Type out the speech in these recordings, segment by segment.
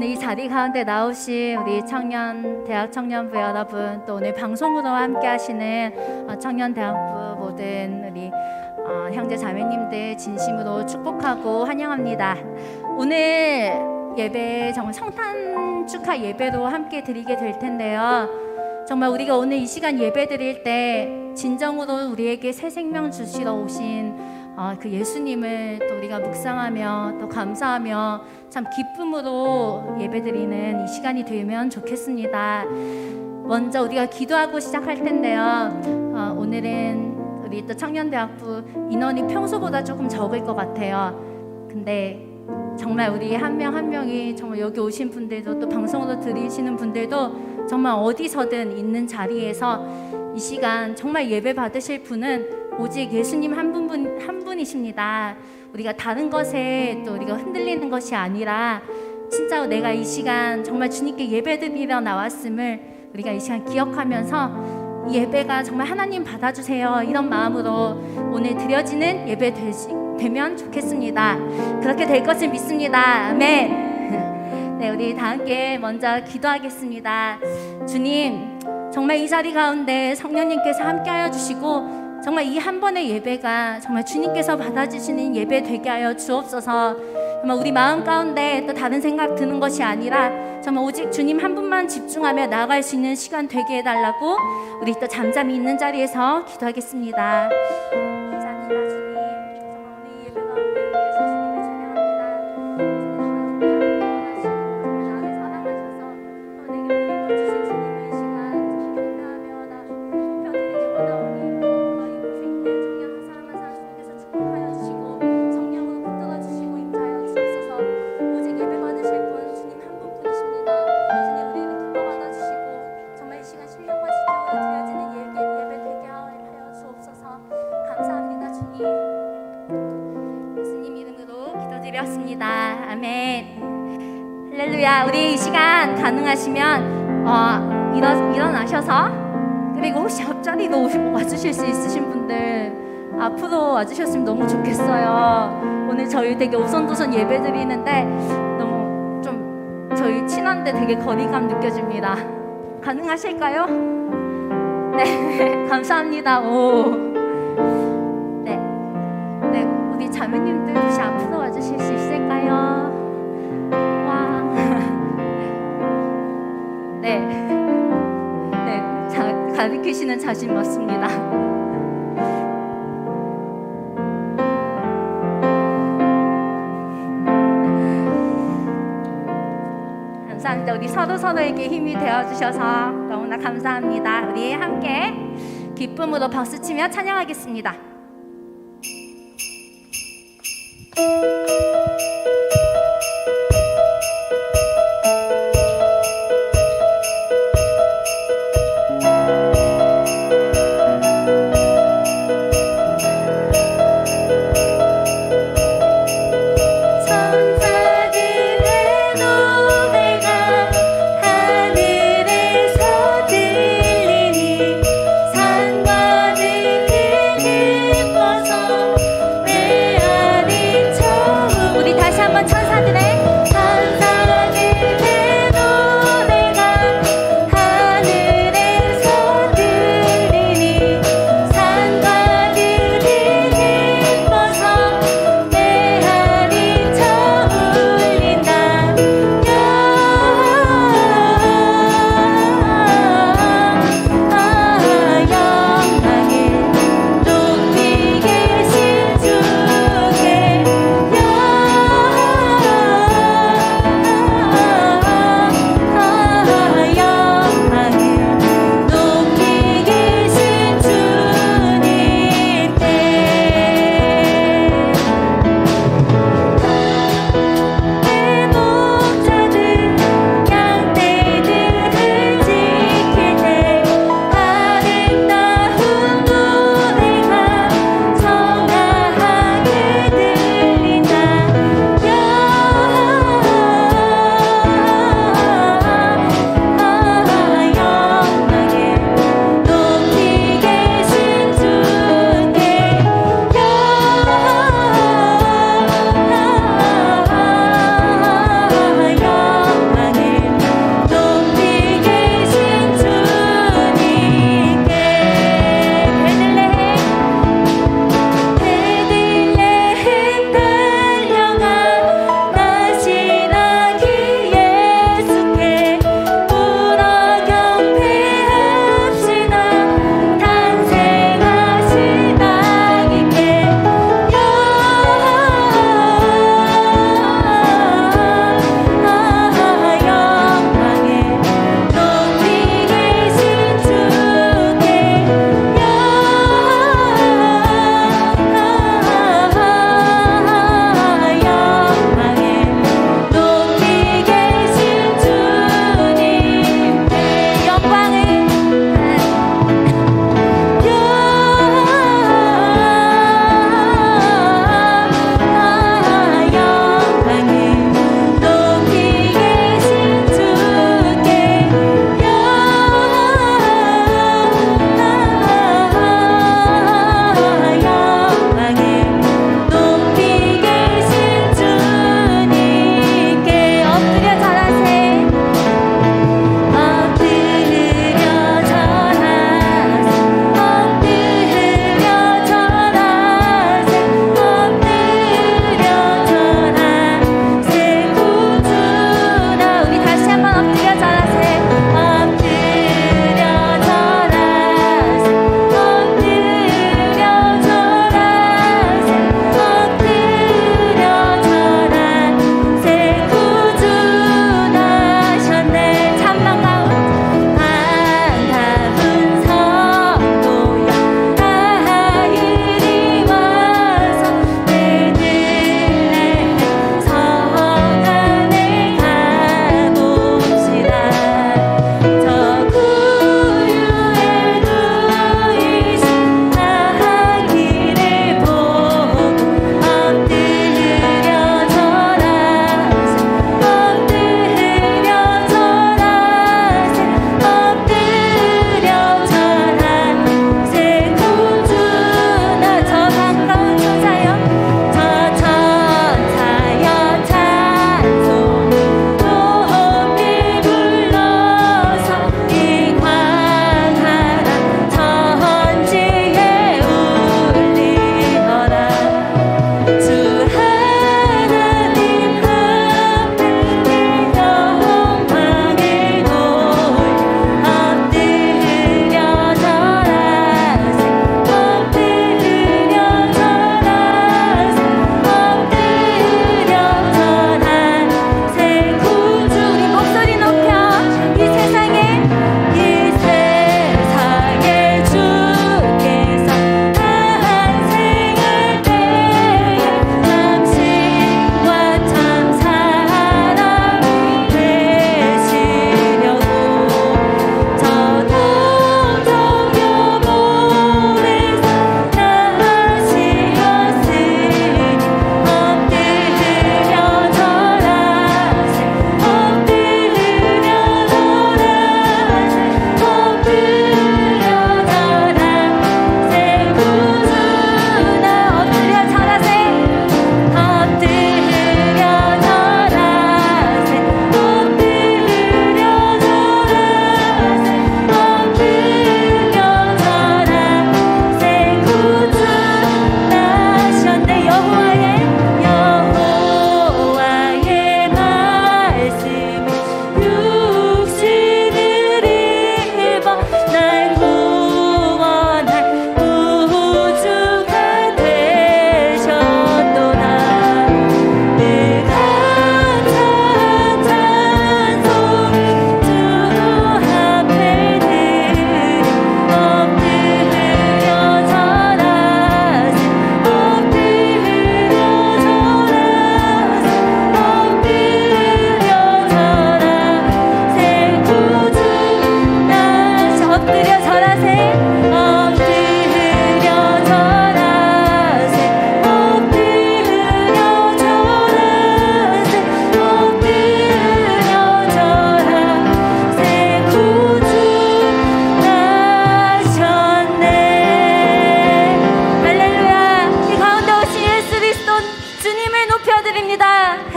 오늘 이 자리 가운데 나오신 우리 대학 청년부 여러분, 또 오늘 방송으로 함께 하시는 청년대학부 모든 우리 형제 자매님들 진심으로 축복하고 환영합니다. 오늘 예배 정말 성탄 축하 예배로 함께 드리게 될 텐데요. 정말 우리가 오늘 이 시간 예배 드릴 때 진정으로 우리에게 새 생명 주시러 오신 그 예수님을 또 우리가 묵상하며 또 감사하며 참 기쁨으로 예배드리는 이 시간이 되면 좋겠습니다. 먼저 우리가 기도하고 시작할 텐데요. 오늘은 우리 또 청년대학부 인원이 평소보다 조금 적을 것 같아요. 근데 정말 우리 한 명 한 명이 정말 여기 오신 분들도 또 방송으로 들으시는 분들도 정말 어디서든 있는 자리에서 이 시간 정말 예배 받으실 분은 오직 예수님 한 분이십니다. 우리가 다른 것에 또 우리가 흔들리는 것이 아니라 진짜 내가 이 시간 정말 주님께 예배드리러 나왔음을 우리가 이 시간 기억하면서 이 예배가 정말 하나님 받아주세요, 이런 마음으로 오늘 드려지는 예배 되면 좋겠습니다. 그렇게 될 것을 믿습니다. 아멘. 네, 우리 다 함께 먼저 기도하겠습니다. 주님, 정말 이 자리 가운데 성령님께서 함께하여 주시고 정말 이 한 번의 예배가 정말 주님께서 받아주시는 예배 되게 하여 주옵소서. 정말 우리 마음 가운데 또 다른 생각 드는 것이 아니라 정말 오직 주님 한 분만 집중하며 나아갈 수 있는 시간 되게 해달라고 우리 또 잠잠히 있는 자리에서 기도하겠습니다. 감사합니다 주님. 정말 오늘 이 예배 가운데 위해서 주님을 찬양합니다. 나를 사랑하셔서 또 내게 우리 주신 주님의 시간 경배하며 나 높여드리기 원하오니 아멘. 할렐루야. 우리 이 시간 가능하시면 일어나셔서, 그리고 혹시 앞자리로 와주실 수 있으신 분들 앞으로 와주셨으면 너무 좋겠어요. 오늘 저희 되게 오손도손 예배 드리는데 너무 좀 저희 친한데 되게 거리감 느껴집니다. 가능하실까요? 네. 감사합니다. 네, 우리 자매님들 혹시 앞으로 와주실 수 있을까요? 와. 네, 가리키시는 자신 맞습니다. 감사합니다. 우리 서로에게 힘이 되어주셔서 너무나 감사합니다. 우리 함께 기쁨으로 박수치며 찬양하겠습니다.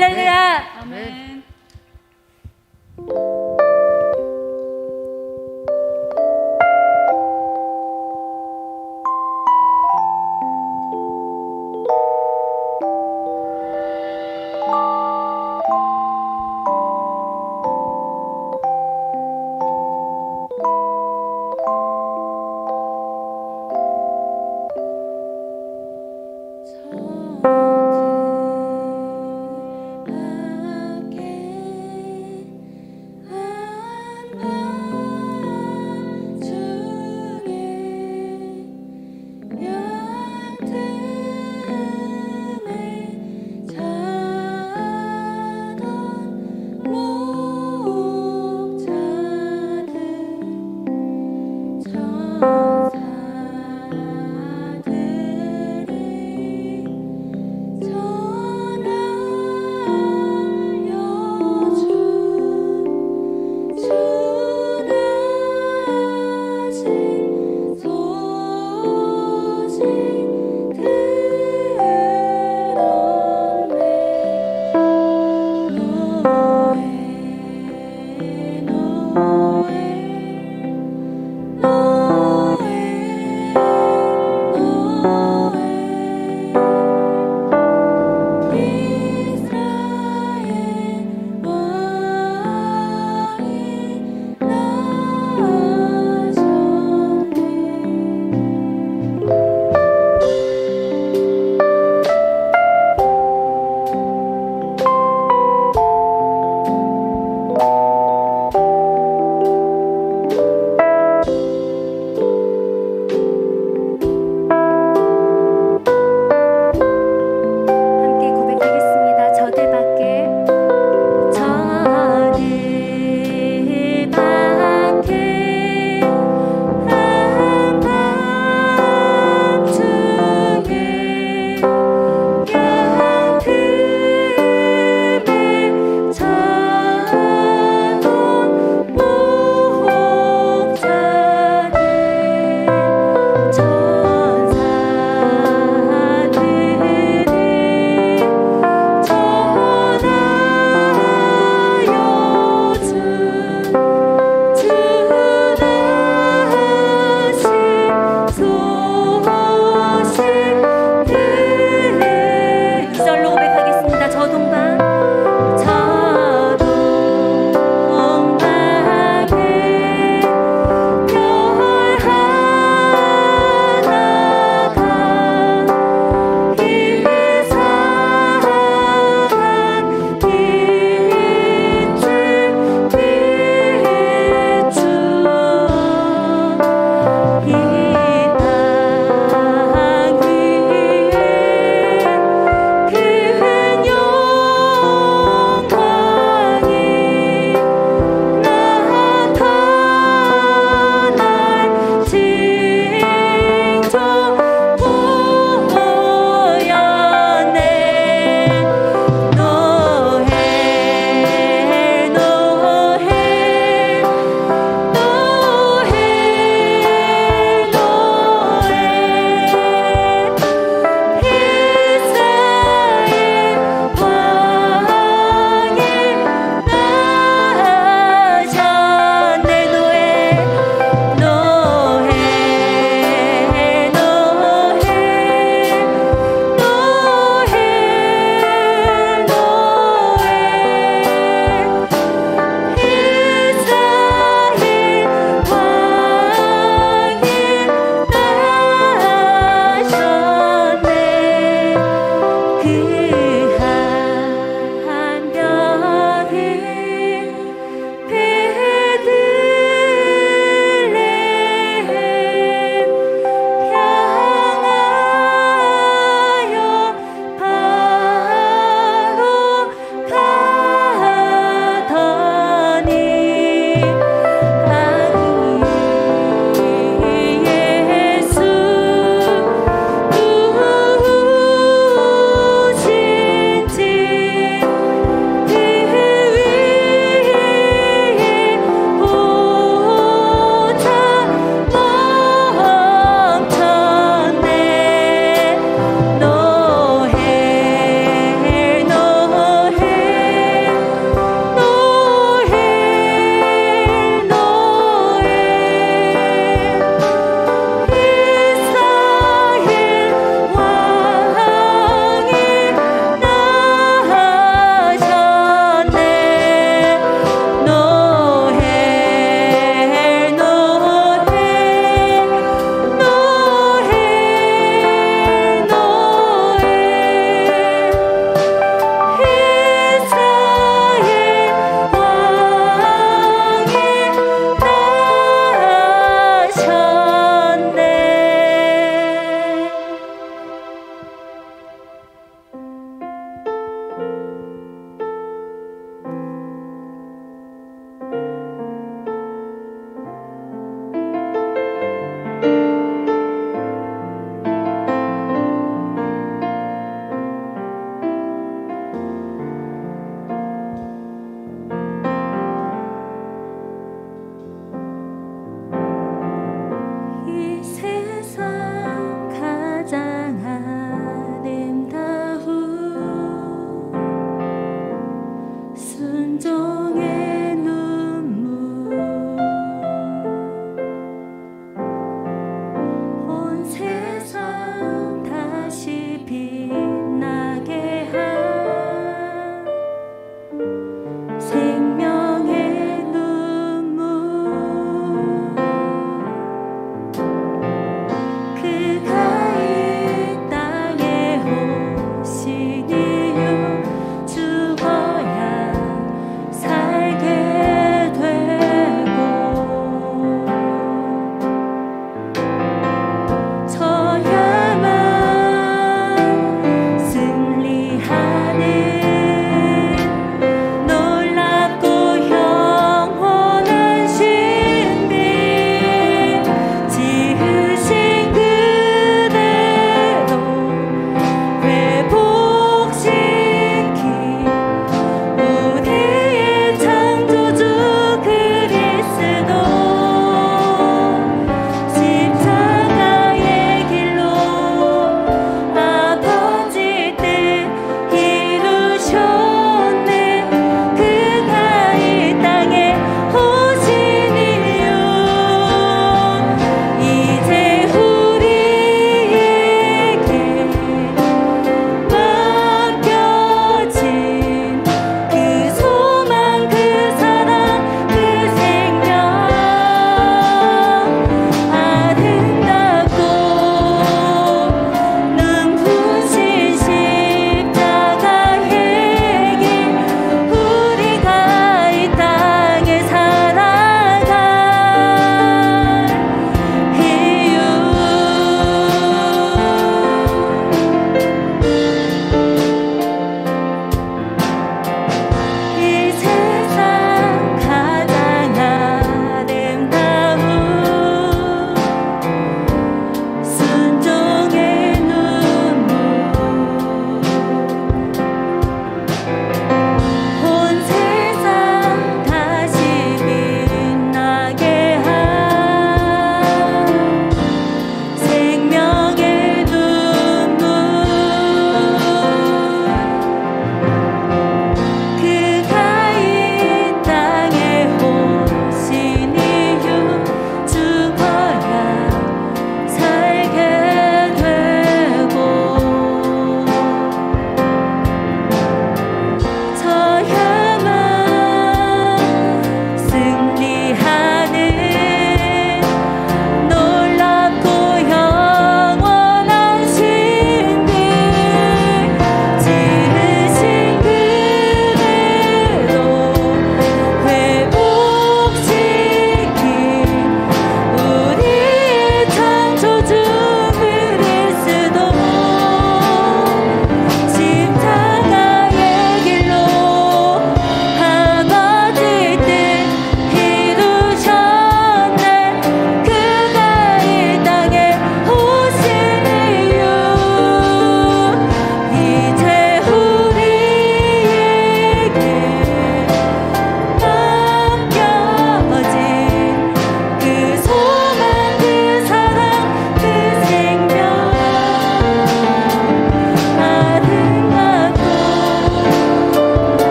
할렐루야. 아멘. 저들에게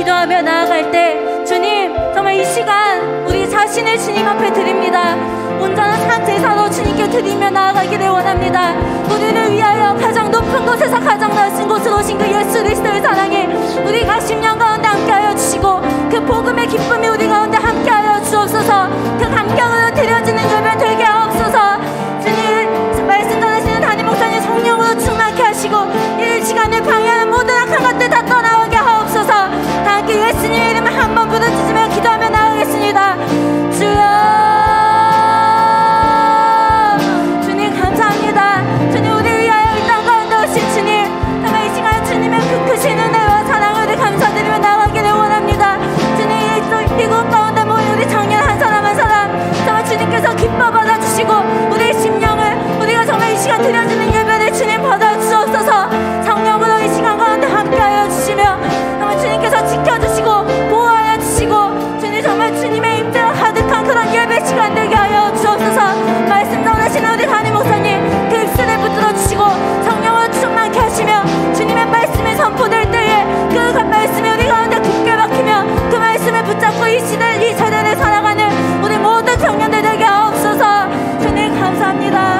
기도하며 나아갈 때 주님 정말 이 시간 우리 자신을 주님 앞에 드립니다. 온전한 산 제사로 주님께 드리며 나아가기를 원합니다. 우리를 위하여 가장 높은 곳에서 가장 낮은 곳으로 오신 그 예수 그리스도의 사랑에 우리 각 10년 가운데 함께하여 주시고 그 복음의 기쁨이 우리 가운데 함께하여 주옵소서. 그 감격으로 드려지는 예배 되게 하옵소서. 주님 말씀 전하시는 담임 목사님 성령으로 충만케 하시고 이 시간을 방해하는 모든 악한 것들 다 떠나오게 하옵소서. 다 함께 예수님의 이름을 한번 부르짖으며 기도하며 나아가겠습니다. 주여 주님 우리를 위하여 이 땅 가운데 오신 주님 정말 이 시간 주님의 그 크신 은혜와 사랑을 감사드리며 나가기를 원합니다. 주님 이 미국 가운데 모인 우리 청년 한 사람 한 사람 정말 주님께서 기뻐 받아주시고 우리의 심령을 우리가 정말 이 시간 드려지는 예배를 주님 받아주옵소서. 성령으로 이 시간 가운데 함께하여 주시며 정말 주님께서 지켜주시고 보호하여 주시고 주님 정말 주님의 임재가 가득한 그런 예배 시간 되게 하여 주옵소서. 말씀 전하시는 우리 담임 목사님 그 입술을 붙들어 주시고 성령으로 충만케 하시며 주님의 말씀이 선포될 때에 그 말씀이 우리 가운데 굳게 박히며 그 말씀을 붙잡고 이 시대를 이 세대를 살아가는 우리 모든 청년들 되게 하옵소서. 주님 감사합니다.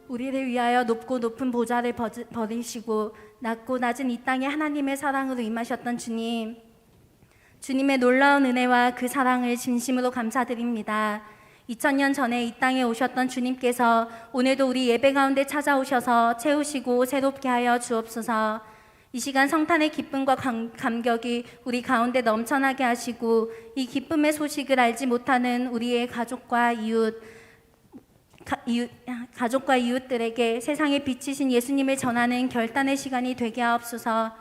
우리를 위하여 높고 높은 보좌를 버리시고 낮고 낮은 이 땅에 하나님의 사랑으로 임하셨던 주님, 주님의 놀라운 은혜와 그 사랑을 진심으로 감사드립니다. 2000년 전에 이 땅에 오셨던 주님께서 오늘도 우리 예배 가운데 찾아오셔서 채우시고 새롭게 하여 주옵소서. 이 시간 성탄의 기쁨과 감격이 우리 가운데 넘쳐나게 하시고 이 기쁨의 소식을 알지 못하는 우리의 가족과 이웃들에게 세상에 비치신 예수님을 전하는 결단의 시간이 되게 하옵소서.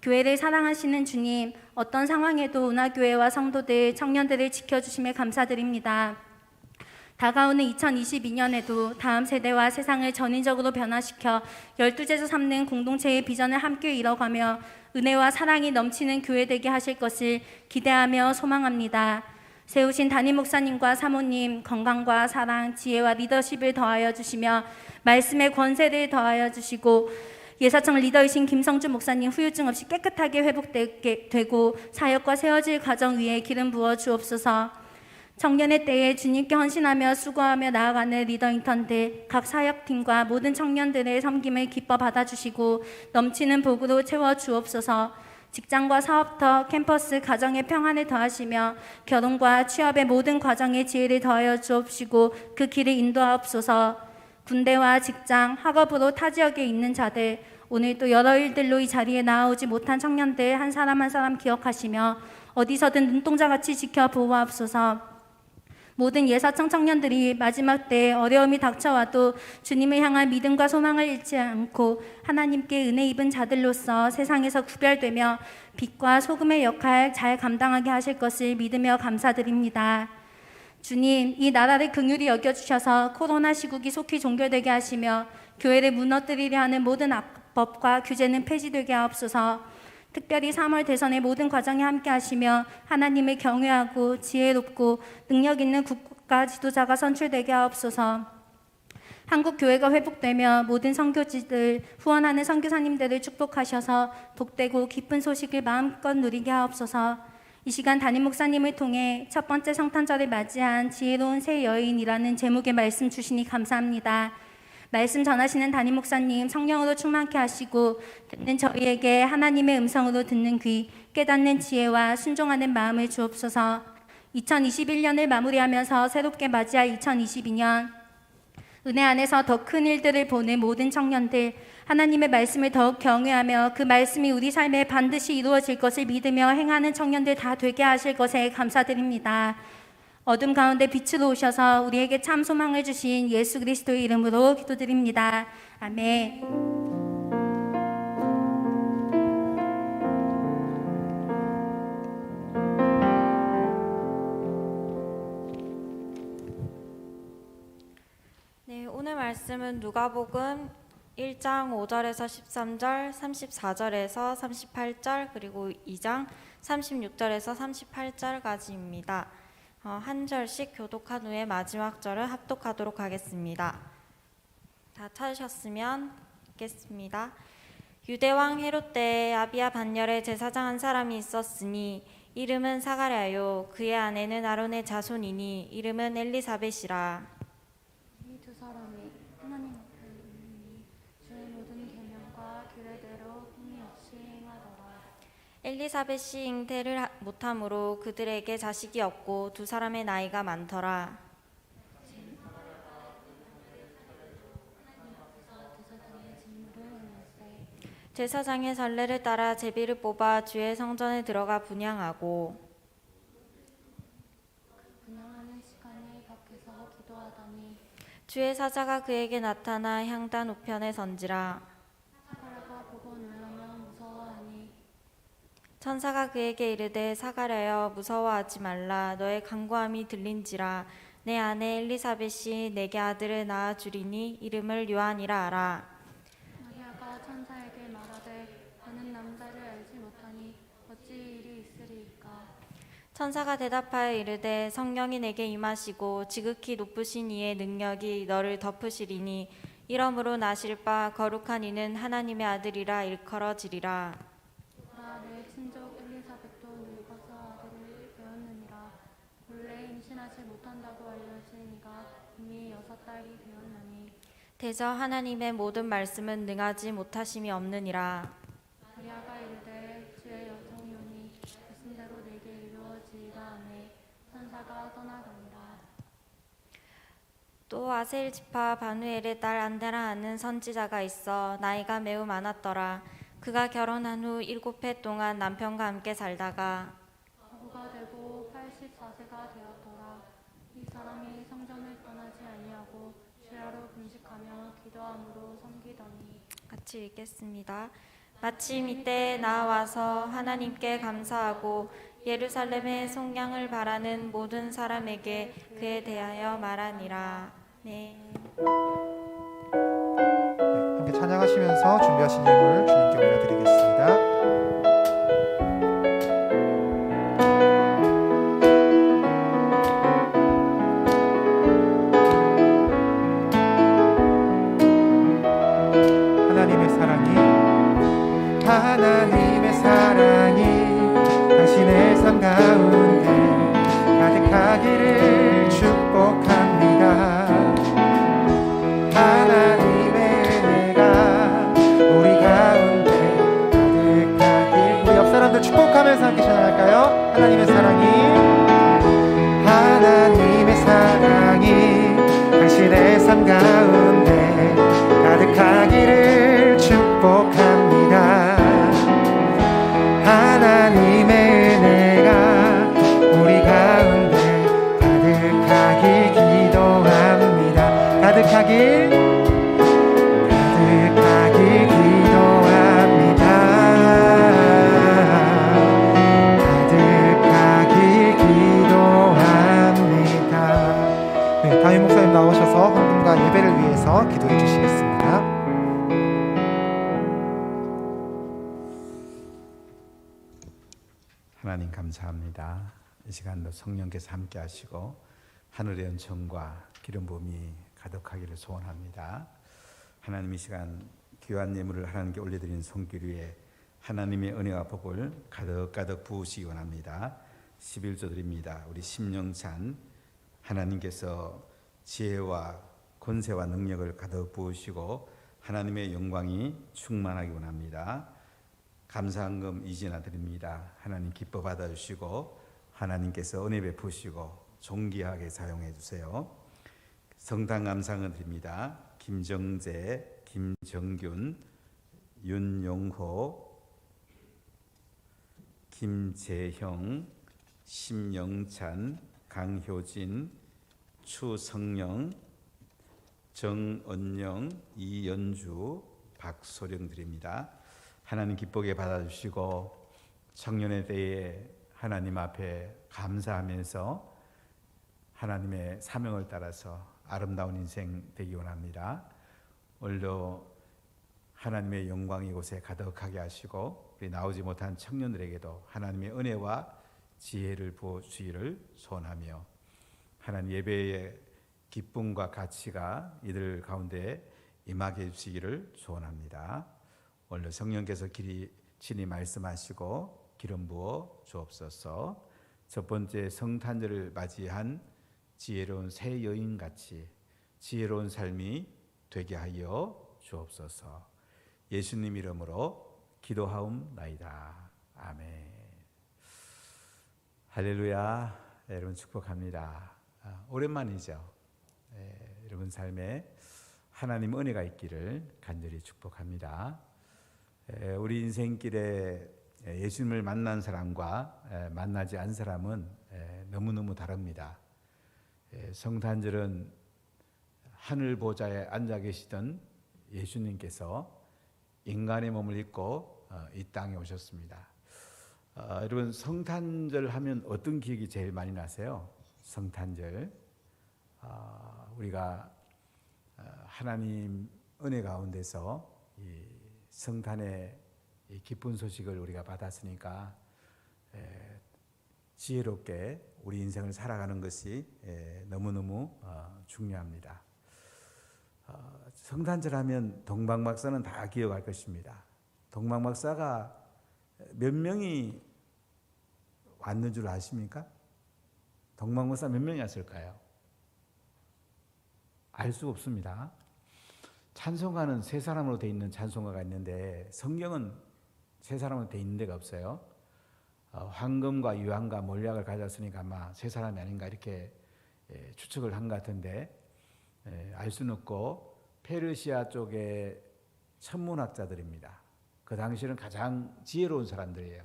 교회를 사랑하시는 주님, 어떤 상황에도 운하교회와 성도들, 청년들을 지켜주심에 감사드립니다. 다가오는 2022년에도 다음 세대와 세상을 전인적으로 변화시켜 12제자 삼는 공동체의 비전을 함께 이뤄가며 은혜와 사랑이 넘치는 교회 되게 하실 것을 기대하며 소망합니다. 세우신 담임 목사님과 사모님 건강과 사랑, 지혜와 리더십을 더하여 주시며 말씀의 권세를 더하여 주시고 예사청 리더이신 김성주 목사님 후유증 없이 깨끗하게 회복되게 되고 사역과 세워질 과정 위에 기름 부어 주옵소서. 청년의 때에 주님께 헌신하며 수고하며 나아가는 리더 인턴들 각 사역팀과 모든 청년들의 섬김을 기뻐 받아주시고 넘치는 복으로 채워 주옵소서. 직장과 사업터, 캠퍼스, 가정의 평안을 더하시며 결혼과 취업의 모든 과정에 지혜를 더하여 주옵시고 그 길을 인도하옵소서. 군대와 직장, 학업으로 타 지역에 있는 자들, 오늘 또 여러 일들로 이 자리에 나아오지 못한 청년들 한 사람 한 사람 기억하시며 어디서든 눈동자같이 지켜 보호하옵소서. 모든 예사청 청년들이 마지막 때 어려움이 닥쳐와도 주님을 향한 믿음과 소망을 잃지 않고 하나님께 은혜 입은 자들로서 세상에서 구별되며 빛과 소금의 역할 잘 감당하게 하실 것을 믿으며 감사드립니다. 주님, 이 나라를 긍휼히 여겨주셔서 코로나 시국이 속히 종결되게 하시며 교회를 무너뜨리려 하는 모든 악법과 규제는 폐지되게 하옵소서. 특별히 3월 대선의 모든 과정에 함께 하시며 하나님을 경외하고 지혜롭고 능력 있는 국가 지도자가 선출되게 하옵소서. 한국 교회가 회복되며 모든 선교지들, 후원하는 선교사님들을 축복하셔서 복되고 기쁜 소식을 마음껏 누리게 하옵소서. 이 시간 담임 목사님을 통해 첫 번째 성탄절을 맞이한 지혜로운 새 여인이라는 제목의 말씀 주시니 감사합니다. 말씀 전하시는 담임 목사님 성령으로 충만케 하시고 듣는 저희에게 하나님의 음성으로 듣는 귀, 깨닫는 지혜와 순종하는 마음을 주옵소서. 2021년을 마무리하면서 새롭게 맞이할 2022년 은혜 안에서 더 큰 일들을 보는 모든 청년들, 하나님의 말씀을 더욱 경외하며 그 말씀이 우리 삶에 반드시 이루어질 것을 믿으며 행하는 청년들 다 되게 하실 것에 감사드립니다. 어둠 가운데 빛으로 오셔서 우리에게 참 소망을 주신 예수 그리스도의 이름으로 기도드립니다. 아멘. 네, 오늘 말씀은 누가복음 1장 5절에서 13절, 34절에서 38절, 그리고 2장 36절에서 38절까지입니다. 한 절씩 교독한 후에 마지막 절을 합독하도록 하겠습니다. 다 찾으셨으면 읽겠습니다. 유대왕 헤롯 때에 아비야 반열에 제사장 한 사람이 있었으니 이름은 사가랴요 그의 아내는 아론의 자손이니 이름은 엘리사벳이라. 이 두 사람이 하나님 앞에 있으니 주의 모든 계명과 규례대로 흠이 없이 행하더라. 엘리사벳이 잉태를 못함으로 그들에게 자식이 없고 두 사람의 나이가 많더라. 제사장의 전례를 따라 제비를 뽑아 주의 성전에 들어가 분향하고 분양하는 시간에 밖에서 기도하더니 주의 사자가 그에게 나타나 향단 우편에 선지라. 사가랴가 보고 놀라며 무서워하니 천사가 그에게 이르되 사가랴여 무서워하지 말라. 너의 간구함이 들린지라. 내 아내 엘리사벳이 내게 아들을 낳아 주리니 이름을 요한이라 하라. 마리아가 천사에게 말하되 나는 남자를 알지 못하니 어찌 일이 있으리이까. 천사가 대답하여 이르되 성령이 내게 임하시고 지극히 높으신 이의 능력이 너를 덮으시리니 이러므로 나실 바 거룩한 이는 하나님의 아들이라 일컬어지리라. 내 친족 엘리사벳도 늙어서 아들을 배웠느니라. 본래 임신하지 못한다고 알려지니가 이미 6달이 되었나니 대저 하나님의 모든 말씀은 능하지 못하심이 없느니라. 마리아가 이르되 주의 여종이오니 말씀대로 내게 이루어지이다 하매 천사가 떠나가니라. 또 아셀 지파 바누엘의 딸 안데라 하는 선지자가 있어 나이가 매우 많았더라. 그가 결혼한 후 7해 동안 남편과 함께 살다가 과부가 되고 84세가 되었더라. 이 사람이 성전을 떠나지 아니하고 주야로 금식하며 기도함으로 섬기더니 같이 읽겠습니다. 마침 이때 나와서 하나님께 감사하고 예루살렘의 속량을 바라는 모든 사람에게 그에 대하여 말하니라. 네. 함께 찬양하시면서 준비하신 예물 주님께 올려드리겠습니다. 하나님의 사랑이 당신의 삶 가운데 가득하기를 축복합니다. 하나님의 은혜가 우리 가운데 가득하길. 우리 옆 사람들 축복하면서 함께 찬양할까요? 하나님의 사랑이 당신의 삶 가운데 가득하기를 축복합니다. 하나님의 은혜가 우리 가운데 가득하길 기도합니다. 가득하길 기도합니다. 가득하길 기도합니다. 네, 다윗 목사님 나오셔서 헌금과 예배를 위해서 기도해 주시겠습니다. 하나님 감사합니다. 이 시간도 성령께서 함께 하시고 하늘의 은총과 기름 부음이 가득하기를 소원합니다. 하나님 이 시간 귀한 예물을 하나님께 올려드린 손길 위에 하나님의 은혜와 복을 가득가득 부으시기 원합니다. 11조 드립니다. 우리 심령찬 하나님께서 지혜와 권세와 능력을 가득 부으시고 하나님의 영광이 충만하기 원합니다. 감사한금 이진아 드립니다. 하나님 기뻐 받아주시고 하나님께서 은혜 베푸시고 존귀하게 사용해 주세요. 성당 감상은 드립니다. 김정재, 김정균, 윤용호, 김재형, 심영찬, 강효진, 추성령, 정은영, 이연주, 박소령 드립니다. 하나님 기쁘게 받아주시고 청년의 때에 하나님 앞에 감사하면서 하나님의 사명을 따라서 아름다운 인생 되기 원합니다. 오늘도 하나님의 영광이 이곳에 가득하게 하시고 우리 나오지 못한 청년들에게도 하나님의 은혜와 지혜를 부어주시기를 소원하며 하나님 예배의 기쁨과 가치가 이들 가운데 임하게 해주시기를 소원합니다. 오늘 성령께서 친히 말씀하시고 기름 부어 주옵소서. 첫 번째 성탄절을 맞이한 지혜로운 새 여인같이 지혜로운 삶이 되게 하여 주옵소서. 예수님 이름으로 기도하옵나이다. 아멘. 할렐루야. 여러분 축복합니다. 오랜만이죠. 여러분 삶에 하나님 은혜가 있기를 간절히 축복합니다. 우리 인생길에 예수님을 만난 사람과 만나지 않은 사람은 너무너무 다릅니다. 성탄절은 하늘 보좌에 앉아 계시던 예수님께서 인간의 몸을 입고 이 땅에 오셨습니다. 여러분 성탄절 하면 어떤 기억이 제일 많이 나세요? 성탄절 우리가 하나님 은혜 가운데서 이 성탄의 이 기쁜 소식을 우리가 받았으니까 지혜롭게 우리 인생을 살아가는 것이 너무너무 중요합니다. 성탄절 하면 동방박사는 다 기억할 것입니다. 동방박사가 몇 명이 왔는 줄 아십니까? 동방박사 몇 명이 왔을까요? 알 수 없습니다. 찬송가는 세 사람으로 되어 있는 찬송가가 있는데 성경은 세 사람으로 되어 있는 데가 없어요. 황금과 유황과 몰약을 가졌으니까 아마 세 사람이 아닌가 이렇게 추측을 한 것 같은데 알 수는 없고 페르시아 쪽의 천문학자들입니다. 그 당시에는 가장 지혜로운 사람들이에요.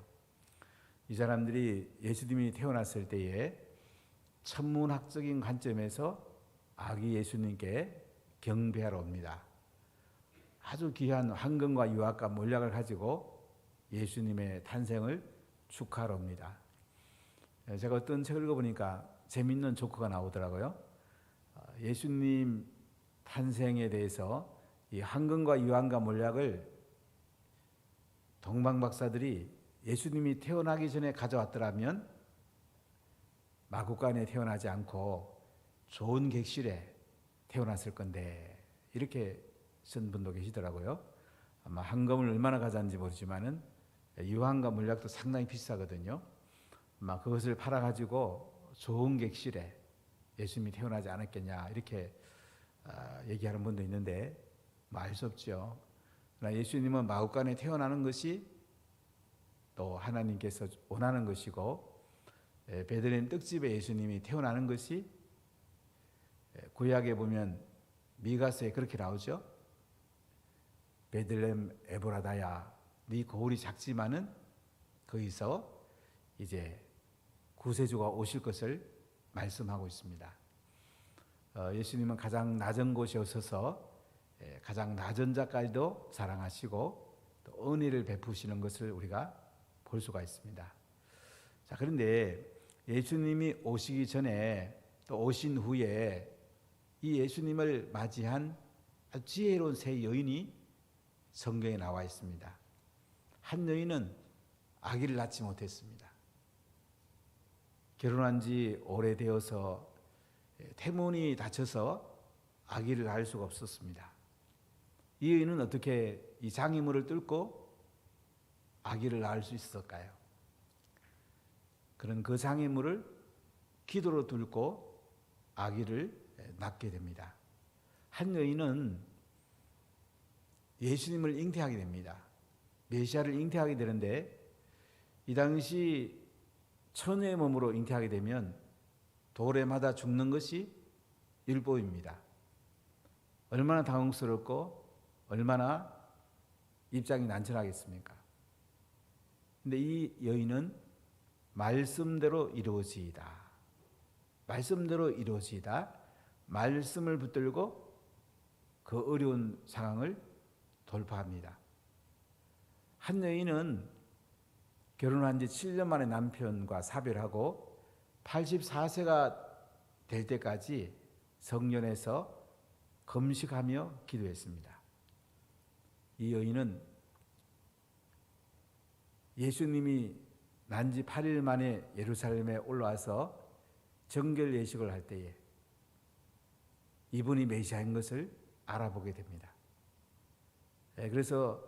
이 사람들이 예수님이 태어났을 때에 천문학적인 관점에서 아기 예수님께 경배하러 옵니다. 아주 귀한 황금과 유황과 몰약을 가지고 예수님의 탄생을 축하하러 옵니다. 제가 어떤 책을 읽어보니까 재밌는 조커가 나오더라고요. 예수님 탄생에 대해서 이 황금과 유황과 몰약을 동방박사들이 예수님이 태어나기 전에 가져왔더라면 마구간에 태어나지 않고 좋은 객실에 태어났을 건데 이렇게 쓴 분도 계시더라고요. 아마 황금을 얼마나 가져왔는지 모르지만은 유황과 몰약도 상당히 비싸거든요. 아마 그것을 팔아가지고 좋은 객실에 예수님이 태어나지 않았겠냐 이렇게 얘기하는 분도 있는데 알 수 없죠. 그러나 예수님은 마구간에 태어나는 것이 또 하나님께서 원하는 것이고 베들레헴 떡집에 예수님이 태어나는 것이 구약에 보면 미가서에 그렇게 나오죠. 베들레헴 에브라다야 네 거울이 작지만은 거기서 이제 구세주가 오실 것을 말씀하고 있습니다. 예수님은 가장 낮은 곳에 오셔서 가장 낮은 자까지도 사랑하시고 또 은혜를 베푸시는 것을 우리가 볼 수가 있습니다. 자, 그런데 예수님이 오시기 전에 또 오신 후에 이 예수님을 맞이한 아주 지혜로운 세 여인이 성경에 나와 있습니다. 한 여인은 아기를 낳지 못했습니다. 결혼한 지 오래되어서 태문이 닫혀서 아기를 낳을 수가 없었습니다. 이 여인은 어떻게 이 장애물을 뚫고 아기를 낳을 수 있었을까요? 그런 그 장애물을 기도로 뚫고 아기를 낳게 됩니다. 한 여인은 예수님을 잉태하게 됩니다. 메시아를 잉태하게 되는데 이 당시 처녀의 몸으로 잉태하게 되면 도래마다 죽는 것이 율법입니다. 얼마나 당혹스럽고 얼마나 입장이 난처하겠습니까? 근데 이 여인은 말씀대로 이루어지이다. 말씀대로 이루어지이다. 말씀을 붙들고 그 어려운 상황을 돌파합니다. 한 여인은 결혼한 지 7년 만에 남편과 사별하고 84세가 될 때까지 성전에서 금식하며 기도했습니다. 이 여인은 예수님이 난 지 8일 만에 예루살렘에 올라와서 정결 예식을 할 때에 이분이 메시아인 것을 알아보게 됩니다. 그래서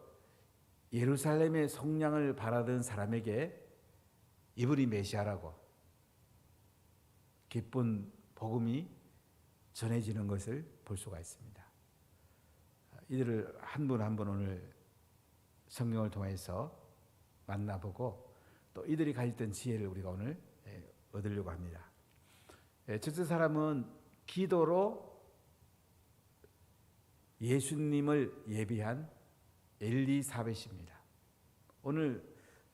예루살렘의 속량을 바라던 사람에게 이분이 메시아라고 기쁜 복음이 전해지는 것을 볼 수가 있습니다. 이들을 한 분 한 분 오늘 성경을 통해서 만나보고 또 이들이 가졌던 지혜를 우리가 오늘 얻으려고 합니다. 첫째 사람은 기도로 예수님을 예비한 엘리사벳입니다. 오늘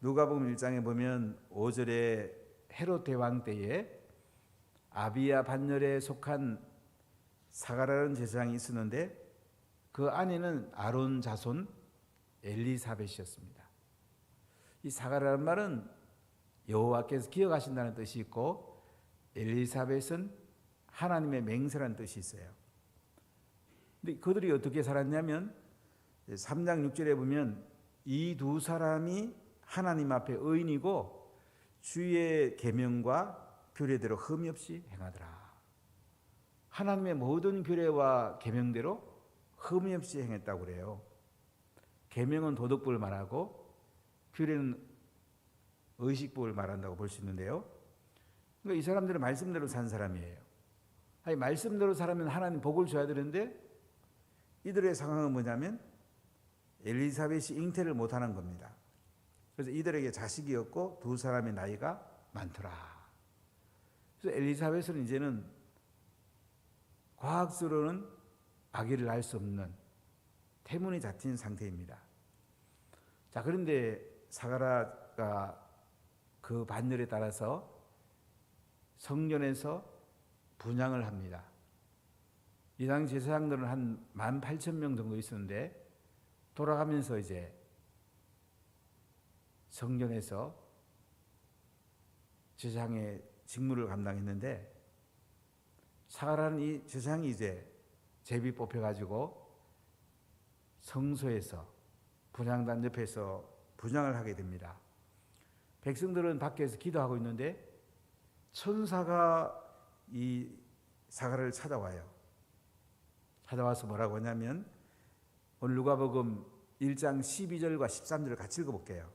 누가복음 1장에 보면 5절에 헤롯 대왕 때에 아비야 반열에 속한 사가라는 제사장이 있었는데 그 아내는 아론 자손 엘리사벳이었습니다. 이 사가라는 말은 여호와께서 기억하신다는 뜻이 있고 엘리사벳은 하나님의 맹세라는 뜻이 있어요. 근데 그들이 어떻게 살았냐면 3장 6절에 보면 이 두 사람이 하나님 앞에 의인이고 주의 계명과 규례대로 흠이 없이 행하더라. 하나님의 모든 규례와 계명대로 흠이 없이 행했다고 그래요. 계명은 도덕법을 말하고 규례는 의식법을 말한다고 볼 수 있는데요. 그러니까 이 사람들은 말씀대로 산 사람이에요. 아니, 말씀대로 살면 하나님 복을 줘야 되는데 이들의 상황은 뭐냐면 엘리사벳이 잉태를 못하는 겁니다. 그래서 이들에게 자식이 없고 두 사람의 나이가 많더라. 그래서 엘리사벳은 이제는 과학적으로는 아기를 낳을 수 없는 태문이 잡힌 상태입니다. 자, 그런데 사가라가 그 반열에 따라서 성전에서 분향을 합니다. 이 당시 제사장들은 한 18,000명 정도 있었는데 돌아가면서 이제 성전에서 제사장의 직무를 감당했는데 사가라는 이 제사장이 이제 제비 뽑혀가지고 성소에서 분향단 옆에서 분향을 하게 됩니다. 백성들은 밖에서 기도하고 있는데 천사가 이 사가라를 찾아와요. 찾아와서 뭐라고 하냐면 오늘 누가복음 1장 12절과 13절을 같이 읽어볼게요.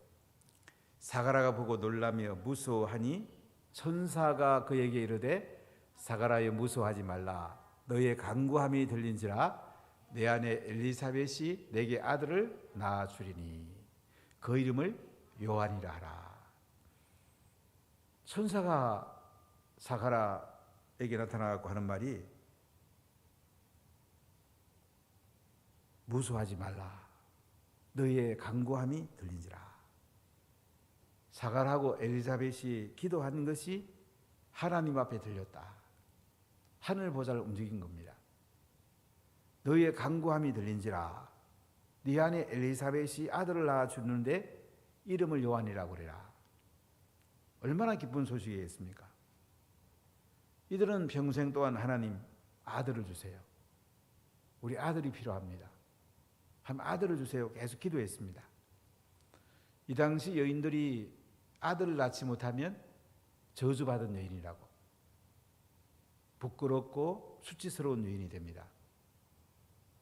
사가라가 보고 놀라며 무서워하니 천사가 그에게 이르되 사가라여 무서워하지 말라. 너의 간구함이 들린지라 내 아내 엘리사벳이 내게 아들을 낳아주리니 그 이름을 요한이라 하라. 천사가 사가라에게 나타나고 하는 말이 무서워하지 말라. 너의 간구함이 들린지라. 사가라하고 엘리사벳이 기도하는 것이 하나님 앞에 들렸다. 하늘 보좌를 움직인 겁니다. 너의 간구함이 들린지라. 네 안에 엘리사벳이 아들을 낳아 주는데 이름을 요한이라고 그래라. 얼마나 기쁜 소식이겠습니까? 이들은 평생 동안 하나님 아들을 주세요. 우리 아들이 필요합니다. 한 아들을 주세요. 계속 기도했습니다. 이 당시 여인들이 아들을 낳지 못하면 저주받은 여인이라고, 부끄럽고 수치스러운 여인이 됩니다.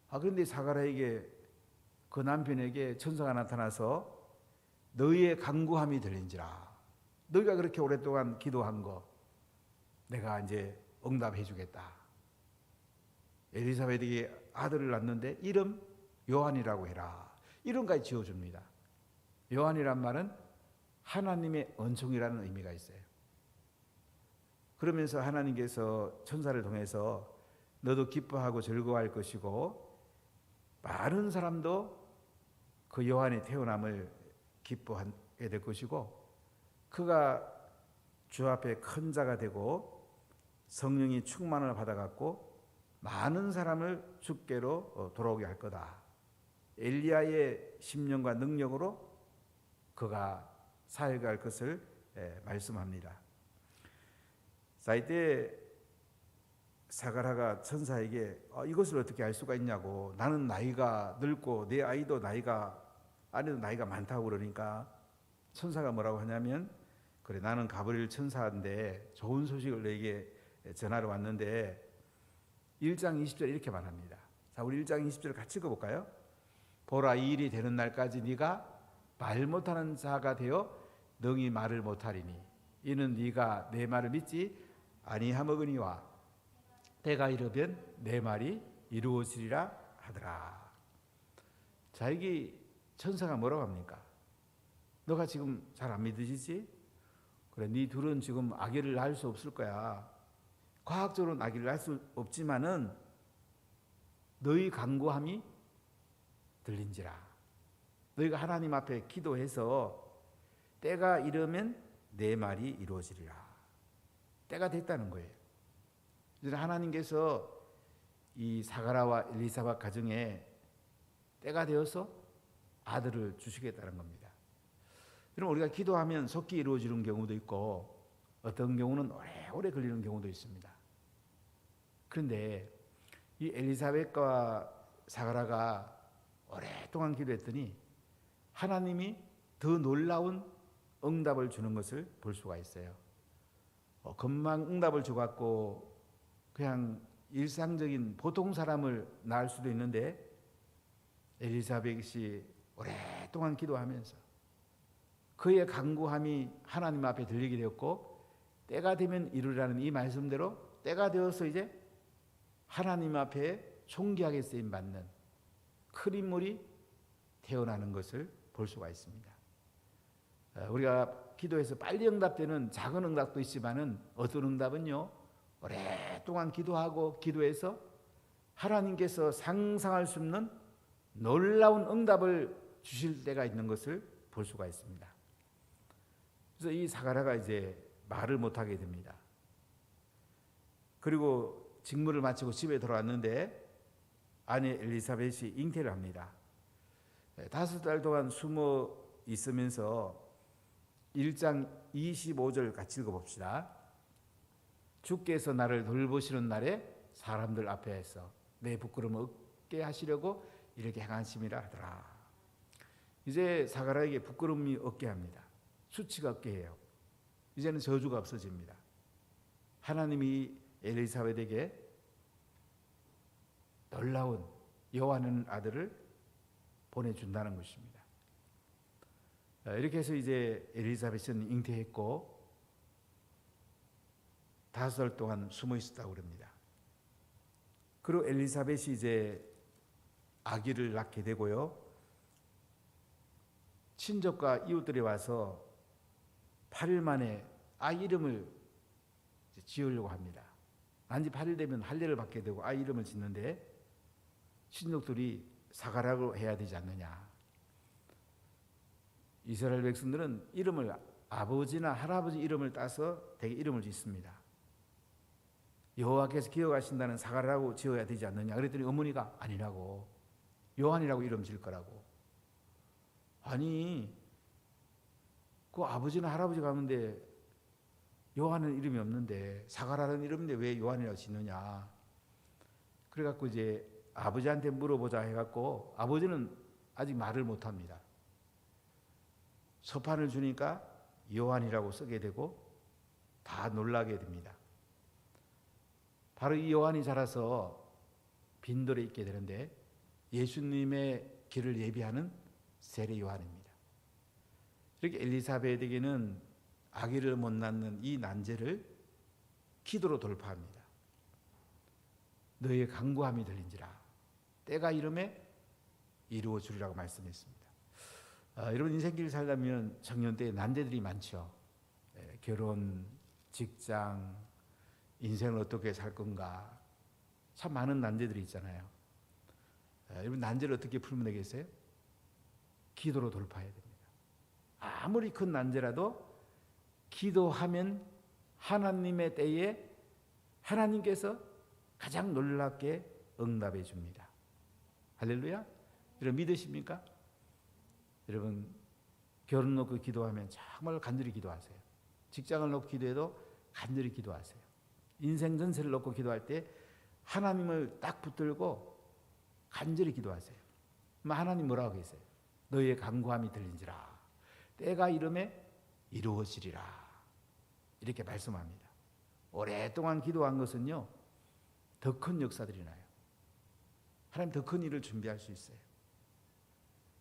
그런데 사가라에게 그 남편에게 천사가 나타나서 너희의 간구함이 들린지라. 너희가 그렇게 오랫동안 기도한 거 내가 이제 응답해 주겠다. 엘리사벳에게 아들을 낳는데 이름 요한이라고 해라. 이름까지 지어줍니다. 요한이란 말은 하나님의 은총이라는 의미가 있어요. 그러면서 하나님께서 천사를 통해서 너도 기뻐하고 즐거워할 것이고 많은 사람도 그 요한의 태어남을 기뻐하게 될 것이고 그가 주 앞에 큰 자가 되고 성령이 충만을 받아갖고 많은 사람을 주께로 돌아오게 할 거다. 엘리야의 심령과 능력으로 그가 사역할 것을 말씀합니다. 자, 이때 사가라가 천사에게 이것을 어떻게 알 수가 있냐고, 나는 나이가 늙고 내 아이도 아내도 나이가 많다고 그러니까 천사가 뭐라고 하냐면 그래, 나는 가브리엘 천사인데 좋은 소식을 너에게 전화로 왔는데 1장 20절 이렇게 말합니다. 자, 우리 1장 20절 같이 읽어볼까요? 보라, 이 일이 되는 날까지 네가 말 못하는 자가 되어 능히 말을 못하리니 이는 네가 내 말을 믿지 아니하먹으니와 때가 이르면 내 말이 이루어지리라 하더라. 자, 여기 천사가 뭐라고 합니까? 너가 지금 잘 안 믿으시지? 그래, 네 둘은 지금 아기를 낳을 수 없을 거야. 과학적으로는 아기를 낳을 수 없지만은 너희 간구함이 들린지라. 너희가 하나님 앞에 기도해서 때가 이르면 내 말이 이루어지리라. 때가 됐다는 거예요. 그래서 하나님께서 이 사가라와 엘리사벳 가정에 때가 되어서 아들을 주시겠다는 겁니다. 여러분, 우리가 기도하면 속히 이루어지는 경우도 있고 어떤 경우는 오래 걸리는 경우도 있습니다. 그런데 이 엘리사벳과 사가라가 오랫동안 기도했더니 하나님이 더 놀라운 응답을 주는 것을 볼 수가 있어요. 금방 응답을 줘갖고 그냥 일상적인 보통 사람을 낳을 수도 있는데 엘리사벳이 오랫동안 기도하면서 그의 간구함이 하나님 앞에 들리게 되었고 때가 되면 이루라는 이 말씀대로 때가 되어서 이제 하나님 앞에 존귀하게 쓰임 받는 큰 인물이 태어나는 것을 볼 수가 있습니다. 우리가 기도해서 빨리 응답되는 작은 응답도 있지만은 어떤 응답은요, 오랫동안 기도하고 기도해서 하나님께서 상상할 수 없는 놀라운 응답을 주실 때가 있는 것을 볼 수가 있습니다. 그래서 이 사가라가 이제 말을 못하게 됩니다. 그리고 직무를 마치고 집에 돌아왔는데 아내 엘리사벳이 잉태를 합니다. 5달 동안 숨어 있으면서 1장 25절 같이 읽어봅시다. 주께서 나를 돌보시는 날에 사람들 앞에서 내 부끄러움을 얻게 하시려고 이렇게 행하심이라 하더라. 이제 사가라에게 부끄러움이 없게 합니다. 수치가 없게 해요. 이제는 저주가 없어집니다. 하나님이 엘리사벳에게 놀라운 여호와는 아들을 보내준다는 것입니다. 이렇게 해서 이제 엘리사벳은 잉태했고 5달 동안 숨어 있었다고 그럽니다. 그리고 엘리사벳이 이제 아기를 낳게 되고요. 친족과 이웃들이 와서 8일 만에 아이 이름을 지으려고 합니다. 난지 8일 되면 할례를 받게 되고 아이 이름을 짓는데 친족들이 사가라고 해야 되지 않느냐. 이스라엘 백성들은 이름을 아버지나 할아버지 이름을 따서 대개 이름을 짓습니다. 여호와께서 기억하신다는 사가라고 지어야 되지 않느냐. 그랬더니 어머니가 아니라고, 요한이라고 이름 지을 거라고. 아니, 그 아버지나 할아버지가 하는데 요한은 이름이 없는데 사가라는 이름인데 왜 요한이라고 짓느냐. 그래갖고 이제 아버지한테 물어보자 해갖고 아버지는 아직 말을 못합니다. 서판을 주니까 요한이라고 쓰게 되고 다 놀라게 됩니다. 바로 이 요한이 자라서 빈돌에 있게 되는데 예수님의 길을 예비하는 세례 요한입니다. 이렇게 엘리사벳에게는 아기를 못 낳는 이 난제를 기도로 돌파합니다. 너의 간구함이 들린지라 때가 이름에 이루어 주리라고 말씀했습니다. 여러분 인생길 살려면 청년 때 난제들이 많죠. 결혼, 직장, 인생을 어떻게 살 건가 참 많은 난제들이 있잖아요. 여러분 난제를 어떻게 풀면 되겠어요? 기도로 돌파해야 됩니다. 아무리 큰 난제라도 기도하면 하나님의 때에 하나님께서 가장 놀랍게 응답해 줍니다. 할렐루야. 여러분 믿으십니까? 여러분 결혼 놓고 기도하면 정말 간절히 기도하세요. 직장을 놓고 기도해도 간절히 기도하세요. 인생 전세를 놓고 기도할 때 하나님을 딱 붙들고 간절히 기도하세요. 하나님 뭐라고 계세요? 너희의 간구함이 들린지라 때가 이름에 이루어지리라 이렇게 말씀합니다. 오랫동안 기도한 것은요, 더 큰 역사들이 나요. 하나님 더 큰 일을 준비할 수 있어요.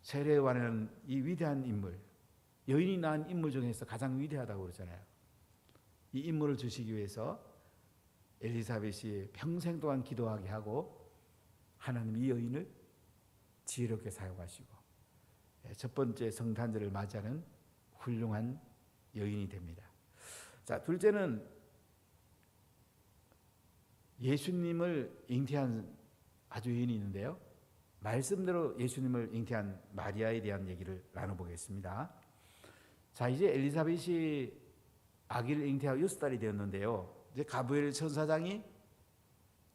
세례요한은 이 위대한 인물, 여인이 낳은 인물 중에서 가장 위대하다고 그러잖아요. 이 인물을 주시기 위해서 엘리사벳이 평생 동안 기도하게 하고 하나님 이 여인을 지혜롭게 사용하시고 첫 번째 성탄절을 맞이하는 훌륭한 여인이 됩니다. 자, 둘째는 예수님을 잉태한 아주 여인이 있는데요. 말씀대로 예수님을 잉태한 마리아에 대한 얘기를 나눠보겠습니다. 자, 이제 엘리사벳이 아기를 잉태하고 6달이 되었는데요. 이제 가브리엘 천사장이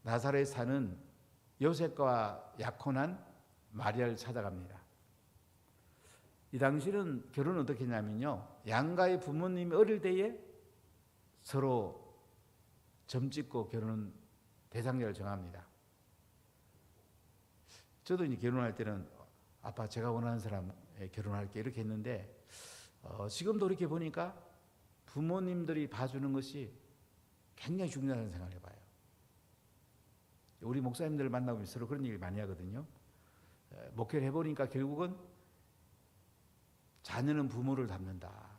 나사렛 사는 요셉과 약혼한 마리아를 찾아갑니다. 이 당시는 결혼은 어떻게 했냐면요, 양가의 부모님이 어릴 때에 서로 점 찍고 결혼 대상자를 정합니다. 저도 이제 결혼할 때는 아빠 제가 원하는 사람에 결혼할게 이렇게 했는데 지금도 이렇게 보니까 부모님들이 봐주는 것이 굉장히 중요하다는 생각을 해봐요. 우리 목사님들을 만나보면 서로 그런 얘기를 많이 하거든요. 목회를 해보니까 결국은 자녀는 부모를 닮는다.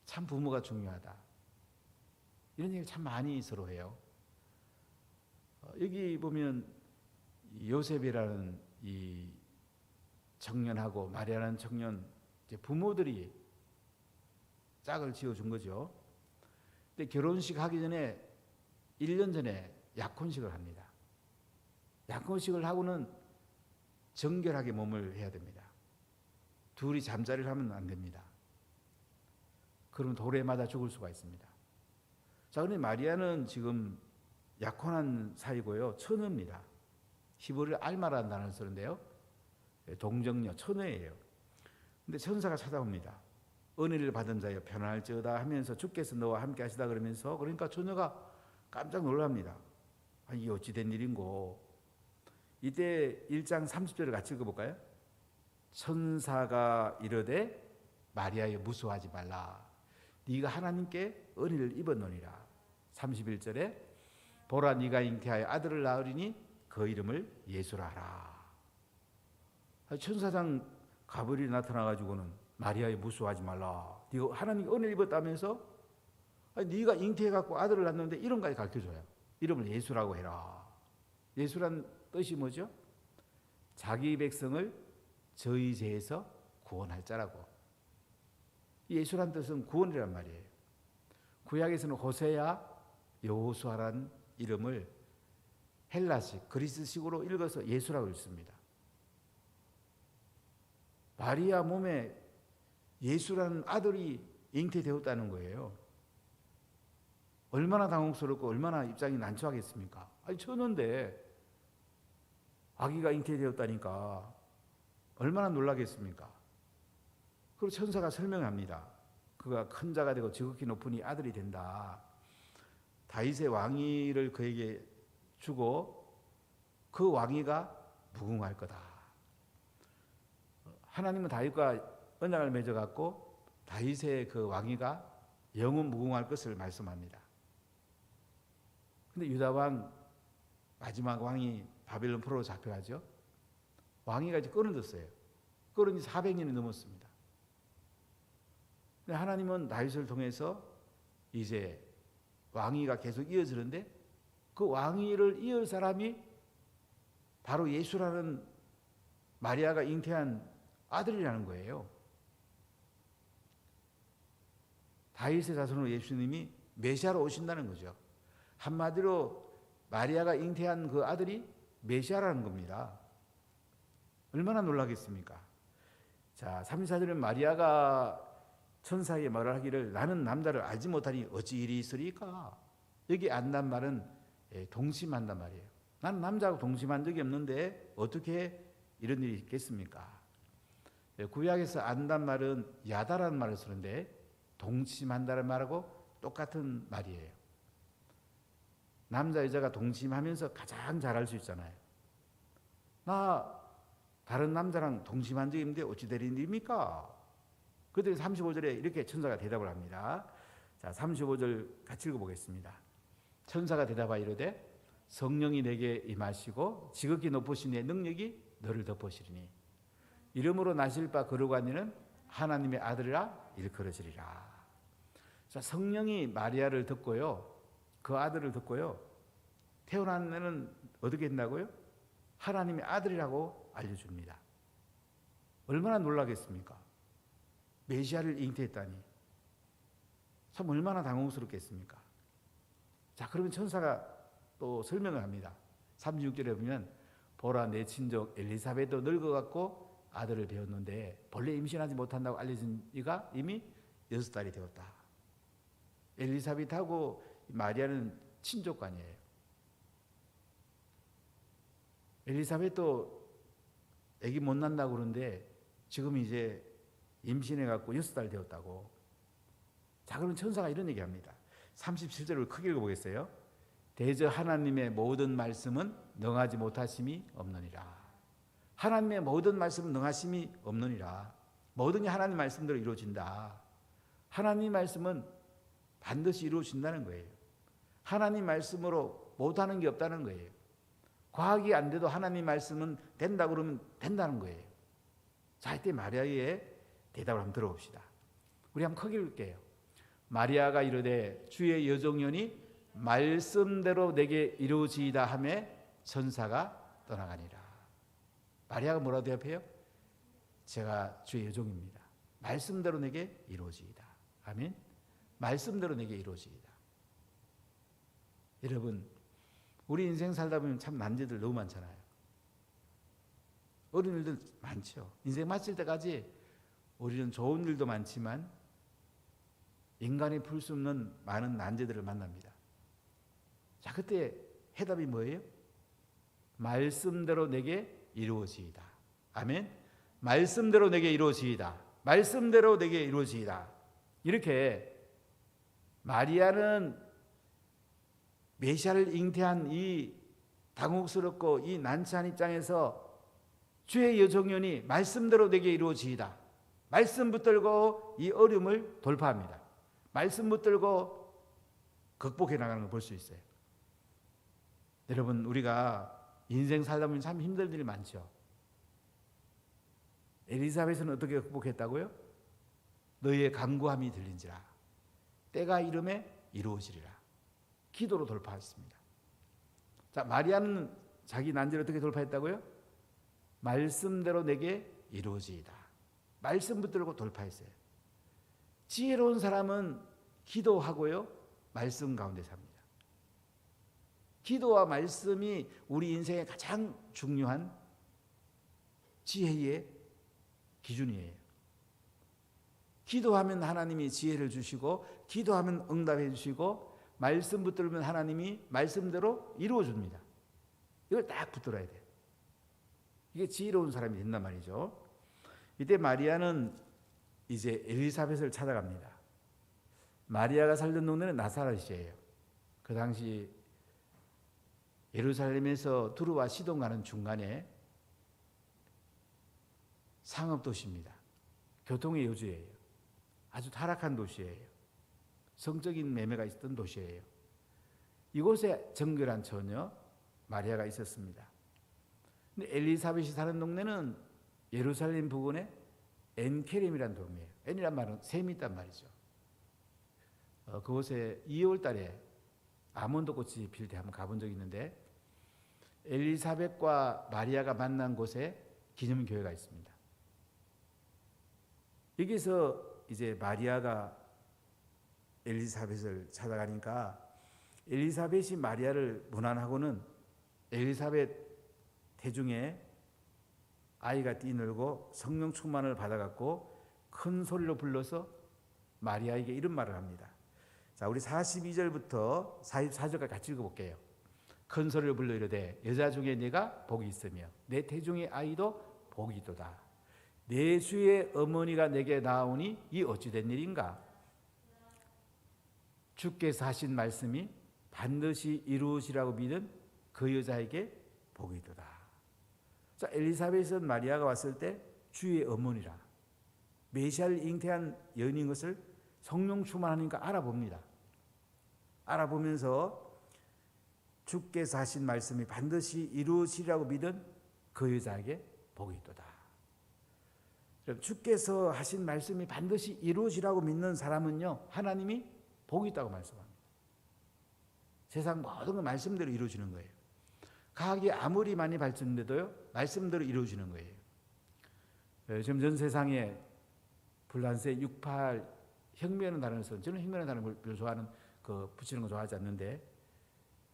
참 부모가 중요하다. 이런 얘기를 참 많이 서로 해요. 여기 보면 요셉이라는 이 청년하고 마리아라는 청년, 이제 부모들이 짝을 지어준 거죠. 근데 결혼식 하기 전에 1년 전에 약혼식을 합니다. 약혼식을 하고는 정결하게 몸을 해야 됩니다. 둘이 잠자리를 하면 안 됩니다. 그러면 돌에 맞아 죽을 수가 있습니다. 자, 그런데 마리아는 지금 약혼한 사이고요, 처녀입니다. 히브리어 알마라는 단어를 쓰는데요, 동정녀, 처녀예요. 근데 천사가 찾아옵니다. 은혜를 받은 자여 편안할지어다 하면서 주께서 너와 함께 하시다 그러면서, 그러니까 처녀가 깜짝 놀랍니다. 아, 이게 어찌 된 일인고. 이때 1장 30절을 같이 읽어볼까요? 천사가 이르되 마리아여 무서워하지 말라. 네가 하나님께 은혜를 입었노니라. 31절에 보라 네가 잉태하여 아들을 낳으리니 그 이름을 예수라 하라. 천사장 가브리엘이 나타나가지고는 마리아여 무서워하지 말라. 네가 하나님께 은혜를 입었다면서 네가 잉태해갖고 아들을 낳는데 이름까지 가르쳐줘요. 이름을 예수라고 해라. 예수란 뜻이 뭐죠? 자기 백성을 저희 죄에서 구원할 자라고. 예수란 뜻은 구원이란 말이에요. 구약에서는 호세야, 여호수아란 이름을 헬라식, 그리스식으로 읽어서 예수라고 읽습니다. 마리아 몸에 예수라는 아들이 잉태되었다는 거예요. 얼마나 당혹스럽고 얼마나 입장이 난처하겠습니까? 아니, 처녀인데 아기가 잉태되었다니까 얼마나 놀라겠습니까? 그리고 천사가 설명합니다. 그가 큰 자가 되고 지극히 높으니 아들이 된다. 다윗의 왕위를 그에게 주고 그 왕위가 무궁할 거다. 하나님은 다윗과 언약을 맺어갖고 다윗의 그 왕위가 영원 무궁할 것을 말씀합니다. 근데 유다 왕, 마지막 왕이 바벨론 포로로 잡혀가죠. 왕위가 이제 끊어졌어요. 그런 지 400년이 넘었습니다. 근데 하나님은 다윗을 통해서 이제 왕위가 계속 이어지는데 그 왕위를 이을 사람이 바로 예수라는 마리아가 잉태한 아들이라는 거예요. 다윗의 자손으로 예수님이 메시아로 오신다는 거죠. 한마디로 마리아가 잉태한 그 아들이 메시아라는 겁니다. 얼마나 놀라겠습니까? 자, 34절은 마리아가 천사에게 말을 하기를 나는 남자를 알지 못하니 어찌 일이 있으리까? 여기 안단 말은 동심한단 말이에요. 나는 남자하고 동심한 적이 없는데 어떻게 이런 일이 있겠습니까? 구약에서 안단 말은 야다라는 말을 쓰는데 동심한다는 말하고 똑같은 말이에요. 남자 여자가 동심하면서 가장 잘할 수 있잖아요. 나 다른 남자랑 동심한 적이 있는데 어찌 될 일입니까? 그때 35절에 이렇게 천사가 대답을 합니다. 자, 35절 같이 읽어보겠습니다. 천사가 대답하여 이르되 성령이 내게 임하시고 지극히 높으신 이의 능력이 너를 덮으시리니 이름으로 나실 바 거룩하니는 하나님의 아들이라 일컬어지리라. 자, 성령이 마리아를 듣고요, 그 아들을 듣고요, 태어난 애는 어떻게 했나고요? 하나님의 아들이라고 알려줍니다. 얼마나 놀라겠습니까? 메시아를 잉태했다니. 참 얼마나 당혹스럽겠습니까? 자, 그러면 천사가 또 설명을 합니다. 36절에 보면 보라 내 친족 엘리사벳도 늙어갖고 아들을 배웠는데 본래 임신하지 못한다고 알려진 이가 이미 6달이 되었다. 엘리사벳하고 마리아는 친족관이에요. 엘리사벳도 아기 못 낳는다고 그러는데 지금 이제 임신해갖고 6달 되었다고. 자, 그럼 천사가 이런 얘기합니다. 37절을 크게 읽어보겠어요. 대저 하나님의 모든 말씀은 능하지 못하심이 없느니라. 하나님의 모든 말씀은 능하심이 없느니라. 모든 게 하나님 말씀대로 이루어진다. 하나님 말씀은 반드시 이루어진다는 거예요. 하나님 말씀으로 못하는 게 없다는 거예요. 과학이 안 돼도 하나님 말씀은 된다 그러면 된다는 거예요. 자, 이때 마리아의 대답을 한번 들어봅시다. 우리 한번 크게 읽을게요. 마리아가 이르되 주의 여종연이 말씀대로 내게 이루어지이다 하며 천사가 떠나가니라. 마리아가 뭐라고 대답해요? 제가 주의 여종입니다. 말씀대로 내게 이루어지이다. 아멘. 말씀대로 내게 이루어지이다. 여러분, 우리 인생 살다 보면 참 난제들 너무 많잖아요. 어려운 일들 많죠. 인생 마칠 때까지 우리는 좋은 일도 많지만 인간이 풀 수 없는 많은 난제들을 만납니다. 자, 그때 해답이 뭐예요? 말씀대로 내게 이루어지이다. 아멘. 말씀대로 내게 이루어지이다. 말씀대로 내게 이루어지이다. 이렇게 마리아는 메시아를 잉태한 이 당혹스럽고 이 난처한 입장에서 주의 여종연이 말씀대로 내게 이루어지이다. 말씀 붙들고 이 어려움을 돌파합니다. 말씀 붙들고 극복해 나가는 걸 볼 수 있어요. 여러분, 우리가 인생 살다 보면 참 힘든 일이 많죠. 엘리사벳은 어떻게 극복했다고요? 너희의 간구함이 들린지라 때가 이름에 이루어지리라. 기도로 돌파했습니다. 자, 마리아는 자기 난제를 어떻게 돌파했다고요? 말씀대로 내게 이루어지이다. 말씀 붙들고 돌파했어요. 지혜로운 사람은 기도하고요, 말씀 가운데 삽니다. 기도와 말씀이 우리 인생의 가장 중요한 지혜의 기준이에요. 기도하면 하나님이 지혜를 주시고, 기도하면 응답해 주시고, 말씀 붙들면 하나님이 말씀대로 이루어 줍니다. 이걸 딱 붙들어야 돼요. 이게 지혜로운 사람이 된단 말이죠. 이때 마리아는 이제 엘리사벳을 찾아갑니다. 마리아가 살던 동네는 나사렛이에요. 그 당시 예루살렘에서 두루와 시돈 가는 중간에 상업도시입니다. 교통의 요주예요. 아주 타락한 도시예요. 성적인 매매가 있었던 도시예요. 이곳에 정결한 처녀 마리아가 있었습니다. 근데 엘리사벳이 사는 동네는 예루살렘 부근의 엔케렘이라는 동네예요. 엔이란 말은 샘이 있단 말이죠. 그곳에 2월 달에 아몬드 꽃이 필 때 한번 가본 적이 있는데, 엘리사벳과 마리아가 만난 곳에 기념교회가 있습니다. 여기서 이제 마리아가 엘리사벳을 찾아가니까 엘리사벳이 마리아를 문안하고는 엘리사벳 태중에 아이가 뛰놀고 성령 충만을 받아갖고 큰 소리로 불러서 마리아에게 이런 말을 합니다. 자, 우리 42절부터 44절까지 같이 읽어볼게요. 큰 소리로 불러 이르되 여자 중에 네가 복이 있으며 내 태중의 아이도 복이 있도다. 내 주의 어머니가 내게 나오니 이 어찌 된 일인가? 주께서 하신 말씀이 반드시 이루어지라고 믿은 그 여자에게 복이 있도다. 자, 엘리사벳은 마리아가 왔을 때 주의 어머니라, 메시아를 잉태한 여인인 것을 성령 충만하니까 알아봅니다. 알아보면서 주께서 하신 말씀이 반드시 이루어지리라고 믿은 그 여자에게 복이 있도다. 주께서 하신 말씀이 반드시 이루어지라고 믿는 사람은요, 하나님이 복이 있다고 말씀합니다. 세상 모든 건 말씀대로 이루어지는 거예요. 과학이 아무리 많이 발전돼도요, 말씀대로 이루어지는 거예요. 지금 전 세상에 불란스의 68 혁명이라는 단어를 써요. 저는 혁명이라는 단어를 별로 좋아하는, 붙이는 거 좋아하지 않는데,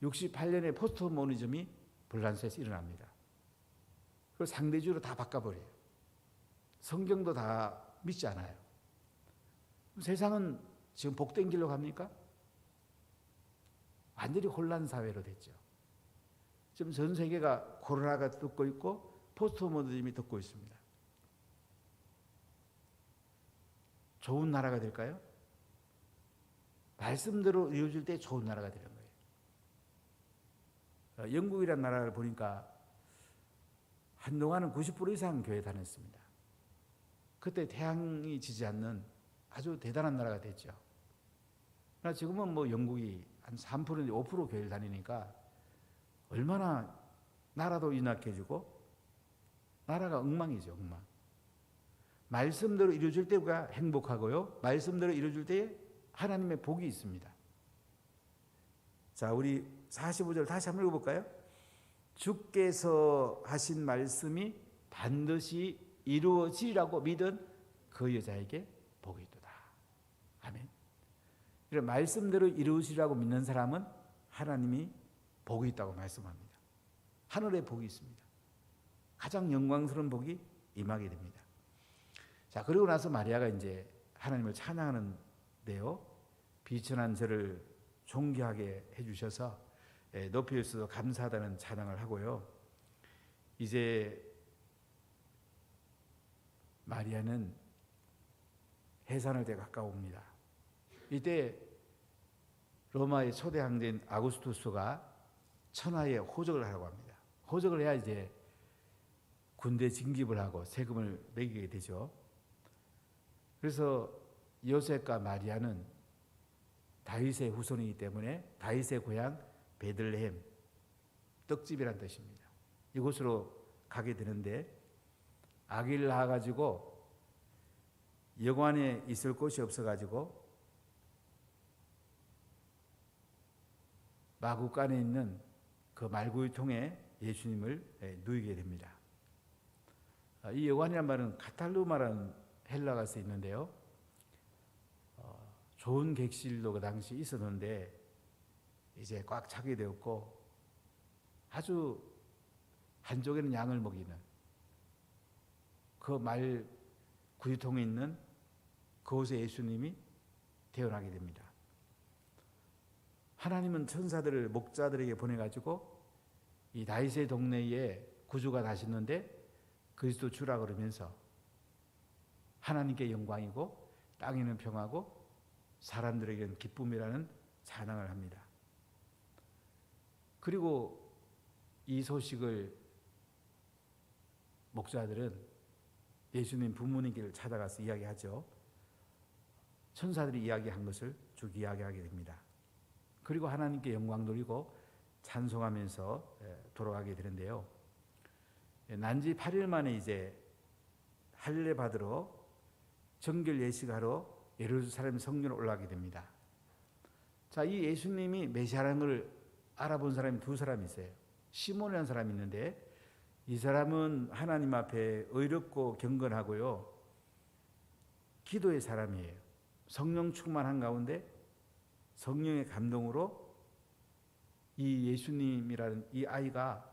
68년에 포스트 모더니즘이 불란스에서 일어납니다. 그걸 상대주의로 다 바꿔버려요. 성경도 다 믿지 않아요. 세상은 지금 복된 길로 갑니까? 완전히 혼란 사회로 됐죠. 지금 전 세계가 코로나가 뜯고 있고 포스트 모더니즘이 뜯고 있습니다. 좋은 나라가 될까요? 말씀대로 이루어질 때 좋은 나라가 되는 거예요. 영국이라는 나라를 보니까 한동안은 90% 이상 교회 다녔습니다. 그때 태양이 지지 않는 아주 대단한 나라가 됐죠. 그러나 지금은 뭐 영국이 한 3%, 5% 교회를 다니니까 얼마나 나라도 인악해지고 나라가 엉망이죠, 엉망. 말씀대로 이루어질 때 우리가 행복하고요, 말씀대로 이루어질 때에 하나님의 복이 있습니다. 자, 우리 45절 다시 한번 읽어볼까요? 주께서 하신 말씀이 반드시 이루어지리라고 믿은 그 여자에게 복이 있도다. 아멘. 이런 말씀대로 이루어지리라고 믿는 사람은 하나님이 복이 있다고 말씀합니다. 하늘에 복이 있습니다. 가장 영광스러운 복이 임하게 됩니다. 자, 그리고 나서 마리아가 이제 하나님을 찬양하는데요, 비천한 저를 존귀하게 해주셔서 높이 주셔서 감사하다는 찬양을 하고요. 이제 마리아는 해산할 때 가까웁니다. 이때 로마의 초대 황제인 아구스투스가 천하에 호적을 하라고 합니다. 호적을 해야 이제 군대 징집을 하고 세금을 매기게 되죠. 그래서 요셉과 마리아는 다윗의 후손이기 때문에 다윗의 고향 베들레헴, 떡집이란 뜻입니다. 이곳으로 가게 되는데 아기를 낳아가지고 여관에 있을 곳이 없어가지고 마구간에 있는 그 말구유통에 예수님을 누이게 됩니다. 이 여관이란 말은 카탈루마라는 헬라어가 쓰여 있는데요, 좋은 객실도 그 당시 있었는데 이제 꽉 차게 되었고, 아주 한쪽에는 양을 먹이는 그 말 구유통에 있는 그곳에 예수님이 태어나게 됩니다. 하나님은 천사들을 목자들에게 보내가지고 이 다윗의 동네에 구주가 나셨는데 그리스도 주라 그러면서 하나님께 영광이고 땅에는 평화고 사람들에게는 기쁨이라는 찬양을 합니다. 그리고 이 소식을 목자들은 예수님 부모님께를 찾아가서 이야기하죠. 천사들이 이야기한 것을 쭉 이야기하게 됩니다. 그리고 하나님께 영광 돌리고 찬송하면서 돌아가게 되는데요, 난지 8일 만에 이제 할례 받으러 정결 예식하러 예루살렘 성전에 올라가게 됩니다. 자, 이 예수님이 메시아라는 걸 알아본 사람이 두 사람이 있어요. 시몬이라는 사람이 있는데 이 사람은 하나님 앞에 의롭고 경건하고요, 기도의 사람이에요. 성령 충만한 가운데 성령의 감동으로 이 예수님이라는 이 아이가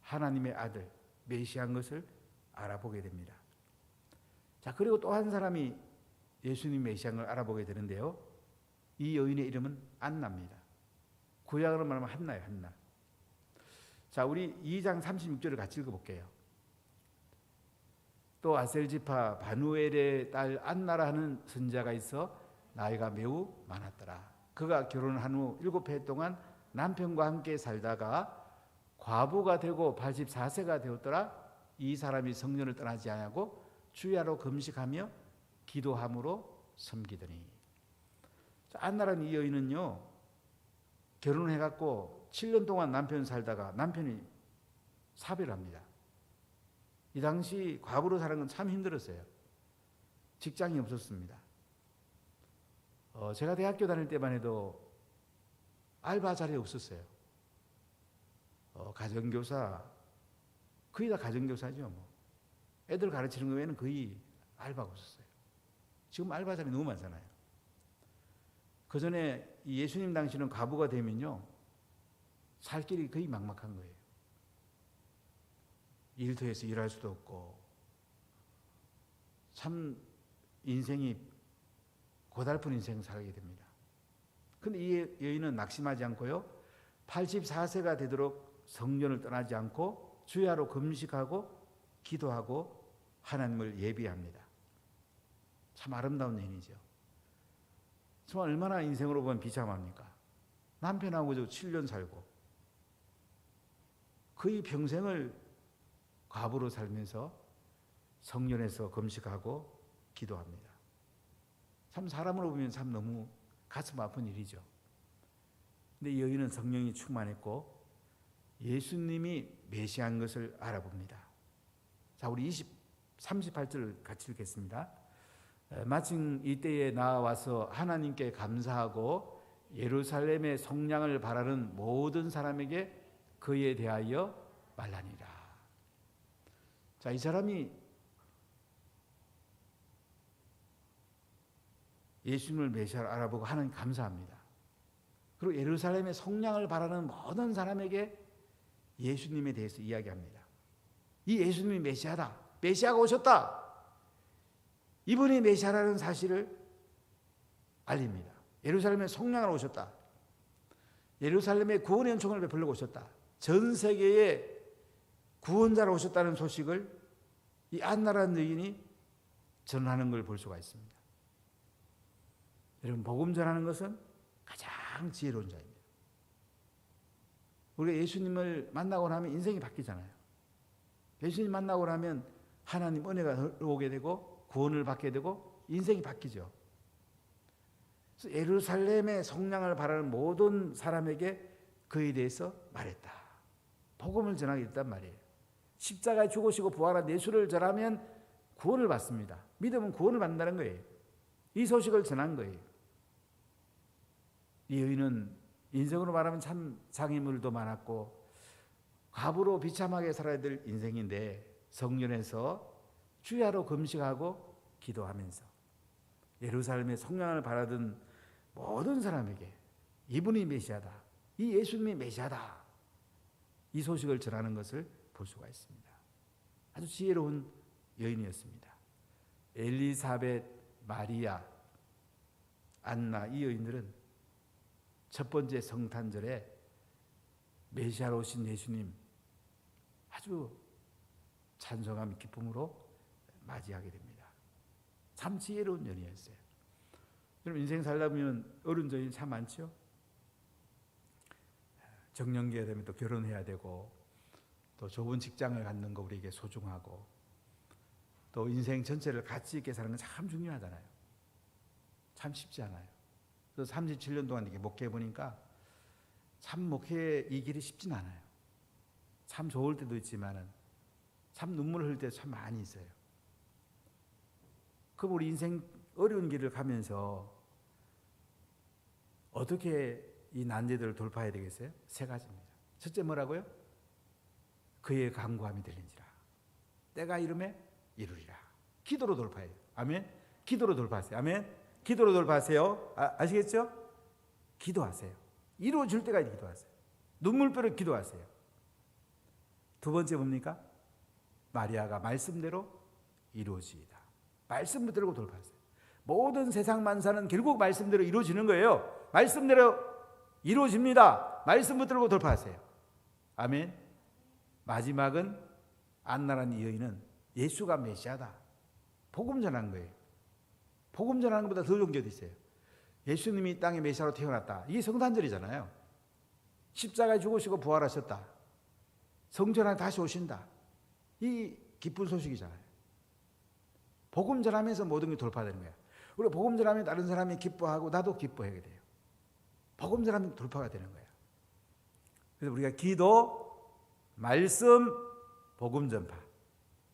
하나님의 아들 메시아인 것을 알아보게 됩니다. 자, 그리고 또 한 사람이 예수님 메시아인 걸 알아보게 되는데요, 이 여인의 이름은 안나입니다. 구약으로 말하면 한나예요, 한나. 자, 우리 2장 36절을 같이 읽어볼게요. 또 아셀지파 바누엘의 딸 안나라 하는 선자가 있어 나이가 매우 많았더라. 그가 결혼한 후 7해 동안 남편과 함께 살다가 과부가 되고 84세가 되었더라. 이 사람이 성전을 떠나지 아니하고 주야로 금식하며 기도함으로 섬기더니. 자, 안나라는 이 여인은요, 결혼해갖고 7년 동안 남편 살다가 남편이 사별합니다. 이 당시 과부로 사는 건 참 힘들었어요. 직장이 없었습니다. 제가 대학교 다닐 때만 해도 알바 자리 없었어요. 가정교사, 거의 다 가정교사죠. 뭐. 애들 가르치는 거 외에는 거의 알바가 없었어요. 지금 알바 자리 너무 많잖아요. 그 전에 예수님 당시는 과부가 되면요, 살 길이 거의 막막한 거예요. 일터에서 일할 수도 없고, 참 인생이 고달픈 인생 살게 됩니다. 근데 이 여인은 낙심하지 않고요, 84세가 되도록 성전을 떠나지 않고 주야로 금식하고 기도하고 하나님을 예비합니다. 참 아름다운 여인이죠. 정말 얼마나 인생으로 보면 비참합니까? 남편하고 7년 살고 거의 평생을 과부로 살면서 성전에서 금식하고 기도합니다. 참 사람으로 보면 참 너무 가슴 아픈 일이죠. 근데 이 여인은 성령이 충만했고 예수님이 메시아인 것을 알아봅니다. 자, 우리 38절을 같이 읽겠습니다. 마침 이때에 나와서 하나님께 감사하고 예루살렘의 성량을 바라는 모든 사람에게 그에 대하여 말하니라. 자, 이 사람이 예수님을 메시아로 알아보고 하나님 감사합니다. 그리고 예루살렘의 성량을 바라는 모든 사람에게 예수님에 대해서 이야기합니다. 이 예수님이 메시아다. 메시아가 오셨다. 이분이 메시아라는 사실을 알립니다. 예루살렘의 성량을 오셨다. 예루살렘의 구원의 은총을 베풀려고 오셨다. 전 세계에 구원자로 오셨다는 소식을 이 안나라는 여인이 전하는 걸 볼 수가 있습니다. 여러분, 복음 전하는 것은 가장 지혜로운 자입니다. 우리가 예수님을 만나고 나면 인생이 바뀌잖아요. 예수님 만나고 나면 하나님 은혜가 오게 되고 구원을 받게 되고 인생이 바뀌죠. 그래서 예루살렘의 성량을 바라는 모든 사람에게 그에 대해서 말했다. 복음을 전하게 됐단 말이에요. 십자가에 죽으시고 부활한 예수를 전하면 구원을 받습니다. 믿으면 구원을 받는다는 거예요. 이 소식을 전한 거예요. 이 여인은 인생으로 말하면 참 장애물도 많았고 과부로 비참하게 살아야 될 인생인데 성전에서 주야로 금식하고 기도하면서 예루살렘의 성량을 바라던 모든 사람에게 이분이 메시아다. 이 예수님이 메시아다. 이 소식을 전하는 것을 볼 수가 있습니다. 아주 지혜로운 여인이었습니다. 엘리사벳, 마리아, 안나 이 여인들은 첫 번째 성탄절에 메시아로 오신 예수님 아주 찬송함 기쁨으로 맞이하게 됩니다. 참 지혜로운 여인이었어요. 여러분, 인생 살다 보면 어려운 점이 참 많죠. 정년기가 되면 또 결혼해야 되고 또 좋은 직장을 갖는 거 우리에게 소중하고 또 인생 전체를 가치 있게 사는 건 참 중요하잖아요. 참 쉽지 않아요. 그래서 37년 동안 이렇게 목회해 보니까 참 목회 이 길이 쉽진 않아요. 참 좋을 때도 있지만은 참 눈물 흘릴 때 참 많이 있어요. 그럼 우리 인생 어려운 길을 가면서 어떻게 이 난제들을 돌파해야 되겠어요? 세 가지입니다. 첫째 뭐라고요? 그의 간구함이 들린지라. 때가 이름에 이루리라. 기도로 돌파해요. 아멘. 기도로 돌파하세요. 아멘. 기도로 돌파하세요. 아시겠죠? 기도하세요. 이루어질 때까지 기도하세요. 눈물빼로 기도하세요. 두 번째 뭡니까? 마리아가 말씀대로 이루어지이다. 말씀 붙들고 돌파하세요. 모든 세상 만사는 결국 말씀대로 이루어지는 거예요. 말씀대로 이루어집니다. 말씀 붙들고 돌파하세요. 아멘. 마지막은 안나라는 이 여인은 예수가 메시아다. 복음 전한 거예요. 복음 전하는 것보다 더 좋은 게 어디 있어요? 예수님이 땅에 메시아로 태어났다. 이게 성탄절이잖아요. 십자가에 죽으시고 부활하셨다. 성전 안에 다시 오신다. 이 기쁜 소식이잖아요. 복음 전하면서 모든 게 돌파되는 거야. 우리가 복음 전하면 다른 사람이 기뻐하고 나도 기뻐하게 돼요. 복음 전하면 돌파가 되는 거야. 그래서 우리가 기도, 말씀, 복음 전파,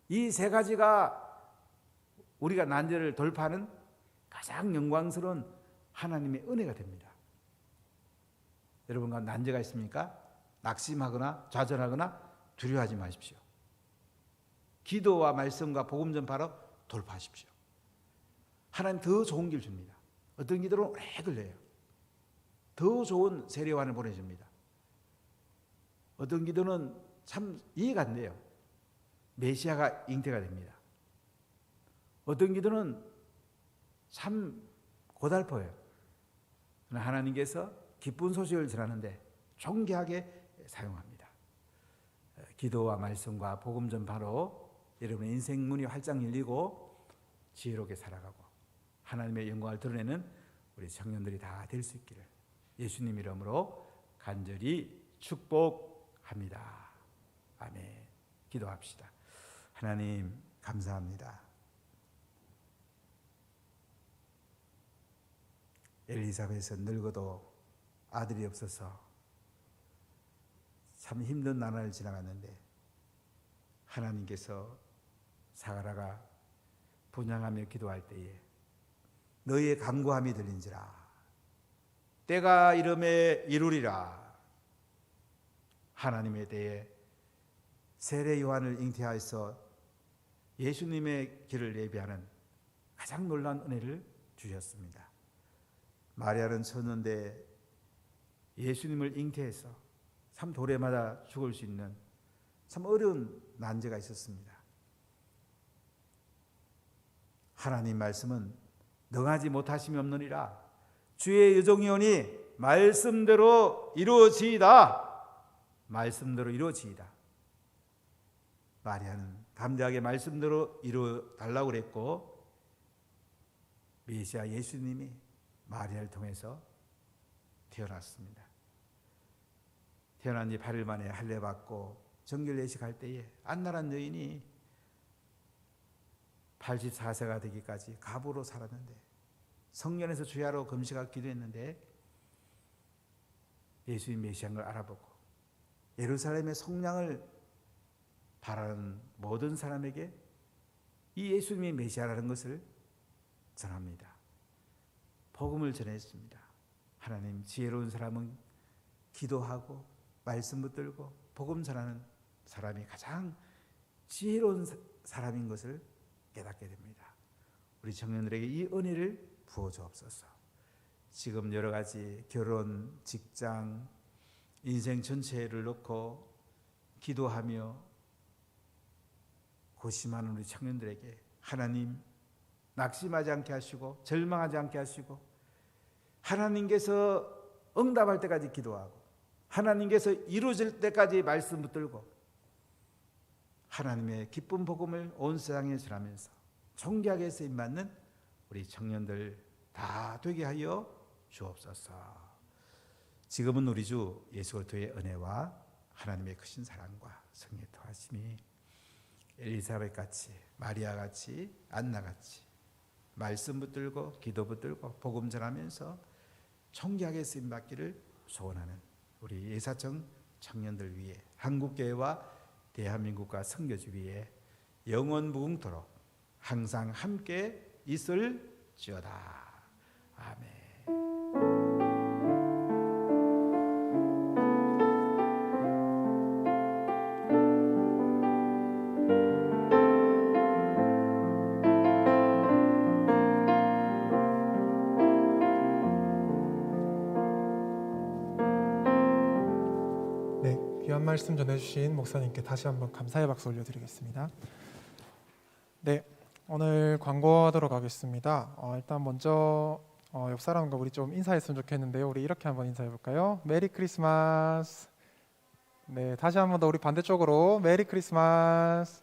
이 세 가지가 우리가 난제를 돌파하는 가장 영광스러운 하나님의 은혜가 됩니다. 여러분과 난제가 있습니까? 낙심하거나 좌절하거나 두려워하지 마십시오. 기도와 말씀과 복음 전파로 돌파하십시오. 하나님 더 좋은 길 줍니다. 어떤 기도는 오래 걸려요. 더 좋은 세례요한을 보내줍니다. 어떤 기도는 참 이해가 안 돼요. 메시아가 잉태가 됩니다. 어떤 기도는 참 고달퍼요. 그러나 하나님께서 기쁜 소식을 전하는데 존귀하게 사용합니다. 기도와 말씀과 복음 전파로 여러분의 인생 문이 활짝 열리고 지혜롭게 살아가고 하나님의 영광을 드러내는 우리 청년들이 다 될 수 있기를 예수님 이름으로 간절히 축복합니다. 아멘. 기도합시다. 하나님 감사합니다. 엘리사벳은 늙어도 아들이 없어서 참 힘든 나날을 지나갔는데 하나님께서 사가라가 분향하며 기도할 때에 너희의 간구함이 들린지라 때가 이름에 이루리라. 하나님에 대해 세례 요한을 잉태하여서 예수님의 길을 예비하는 가장 놀라운 은혜를 주셨습니다. 마리아는 쳤는데 예수님을 잉태해서 참 도래마다 죽을 수 있는 참 어려운 난제가 있었습니다. 하나님 말씀은 능하지 못하심이 없느니라. 주의 여종이오니 말씀대로 이루어지이다. 말씀대로 이루어지이다. 마리아는 담대하게 말씀대로 이루어 달라고 그랬고 메시아 예수님이 마리아를 통해서 태어났습니다. 태어난 지 8일 만에 할례 받고 정결 예식할 때에 안나란 여인이 84세가 되기까지 가부로 살았는데 성년에서 주야로 금식하고 기도했는데 예수님 메시아인 걸 알아보고 예루살렘의 속량을 바라는 모든 사람에게 이 예수님이 메시아라는 것을 전합니다. 복음을 전했습니다. 하나님 지혜로운 사람은 기도하고 말씀 붙들고 복음 전하는 사람이 가장 지혜로운 사람인 것을 깨닫게 됩니다. 우리 청년들에게 이 은혜를 부어 주옵소서. 지금 여러 가지 결혼, 직장, 인생 전체를 놓고 기도하며 고심하는 우리 청년들에게 하나님 낙심하지 않게 하시고 절망하지 않게 하시고 하나님께서 응답할 때까지 기도하고 하나님께서 이루어질 때까지 말씀 붙들고 하나님의 기쁜 복음을 온 세상에 전하면서 존귀하게 쓰임받는 우리 청년들 다 되게 하여 주옵소서. 지금은 우리 주 예수 그리스도의 은혜와 하나님의 크신 사랑과 성령의 통하심이 엘리사벳같이 마리아같이 안나같이 말씀 붙들고 기도 붙들고 복음 전하면서 존귀하게 쓰임받기를 소원하는 우리 예사청 청년들 위해 한국교회와 대한민국과 선교지 위에 영원 무궁토록 항상 함께 있을지어다. 아멘. 네, 귀한 말씀 전해주신 목사님께 다시 한번 감사의 박수 올려드리겠습니다. 네, 오늘 광고하도록 하겠습니다. 일단 먼저 옆 사람과 우리 좀 인사했으면 좋겠는데요. 우리 이렇게 한번 인사해 볼까요? 메리 크리스마스. 네, 다시 한번 더 우리 반대쪽으로 메리 크리스마스.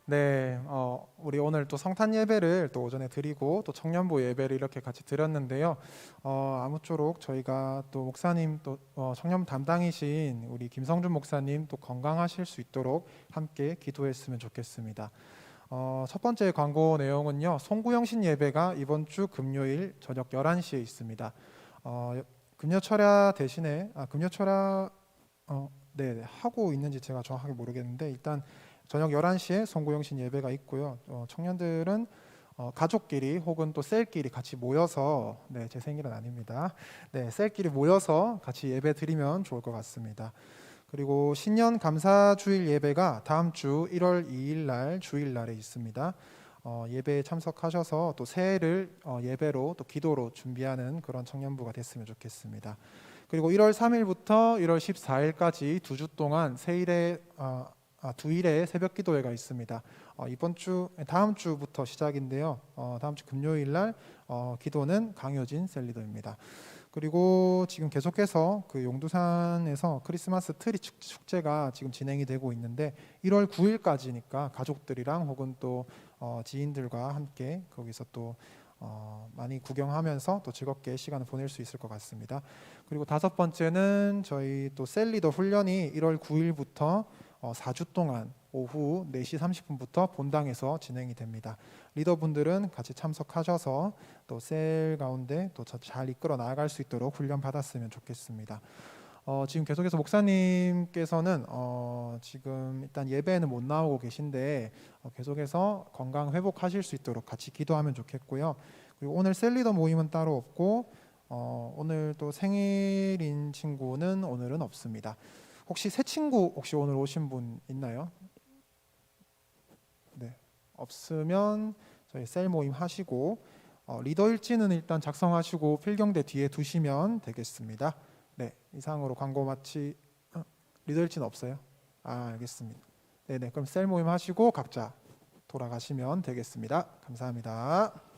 네, 우리 오늘 또 성탄 예배를 또 오전에 드리고 또 청년부 예배를 이렇게 같이 드렸는데요. 아무쪼록 저희가 또 목사님 또 청년 담당이신 우리 김성준 목사님 또 건강하실 수 있도록 함께 기도했으면 좋겠습니다. 첫 번째 광고 내용은요. 송구영신 예배가 이번 주 금요일 저녁 11시에 있습니다. 금요철야 대신에 금요철야 네, 하고 있는지 제가 정확하게 모르겠는데 일단 저녁 11시에 송구영신 예배가 있고요. 청년들은 가족끼리 혹은 또 셀끼리 같이 모여서, 네, 제 생일은 아닙니다. 네, 셀끼리 모여서 같이 예배 드리면 좋을 것 같습니다. 그리고 신년 감사 주일 예배가 다음 주 1월 2일 날 주일 날에 있습니다. 예배에 참석하셔서 또 새해를 예배로 또 기도로 준비하는 그런 청년부가 됐으면 좋겠습니다. 그리고 1월 3일부터 1월 14일까지 2주 동안 새일에 두 일의 새벽 기도회가 있습니다. 다음 주부터 시작인데요. 다음 주 금요일 날 기도는 강효진 셀리더입니다. 그리고 지금 계속해서 그 용두산에서 크리스마스 트리 축제가 지금 진행이 되고 있는데 1월 9일까지니까 가족들이랑 혹은 또 지인들과 함께 거기서 또 많이 구경하면서 또 즐겁게 시간을 보낼 수 있을 것 같습니다. 그리고 5번째는 저희 또 셀리더 훈련이 1월 9일부터 4주 동안 오후 4시 30분부터 본당에서 진행이 됩니다. 리더분들은 같이 참석하셔서 또 셀 가운데 또 잘 이끌어 나아갈 수 있도록 훈련 받았으면 좋겠습니다. 지금 계속해서 목사님께서는 지금 일단 예배에는 못 나오고 계신데 계속해서 건강 회복하실 수 있도록 같이 기도하면 좋겠고요. 그리고 오늘 셀리더 모임은 따로 없고 오늘 또 생일인 친구는 오늘은 없습니다. 혹시 새 친구 혹시 오늘 오신 분 있나요? 네, 없으면 저희 셀 모임 하시고 리더 일지는 일단 작성하시고 필경대 뒤에 두시면 되겠습니다. 네, 이상으로 광고 마치 리더 일지는 없어요? 알겠습니다. 네네, 그럼 셀 모임 하시고 각자 돌아가시면 되겠습니다. 감사합니다.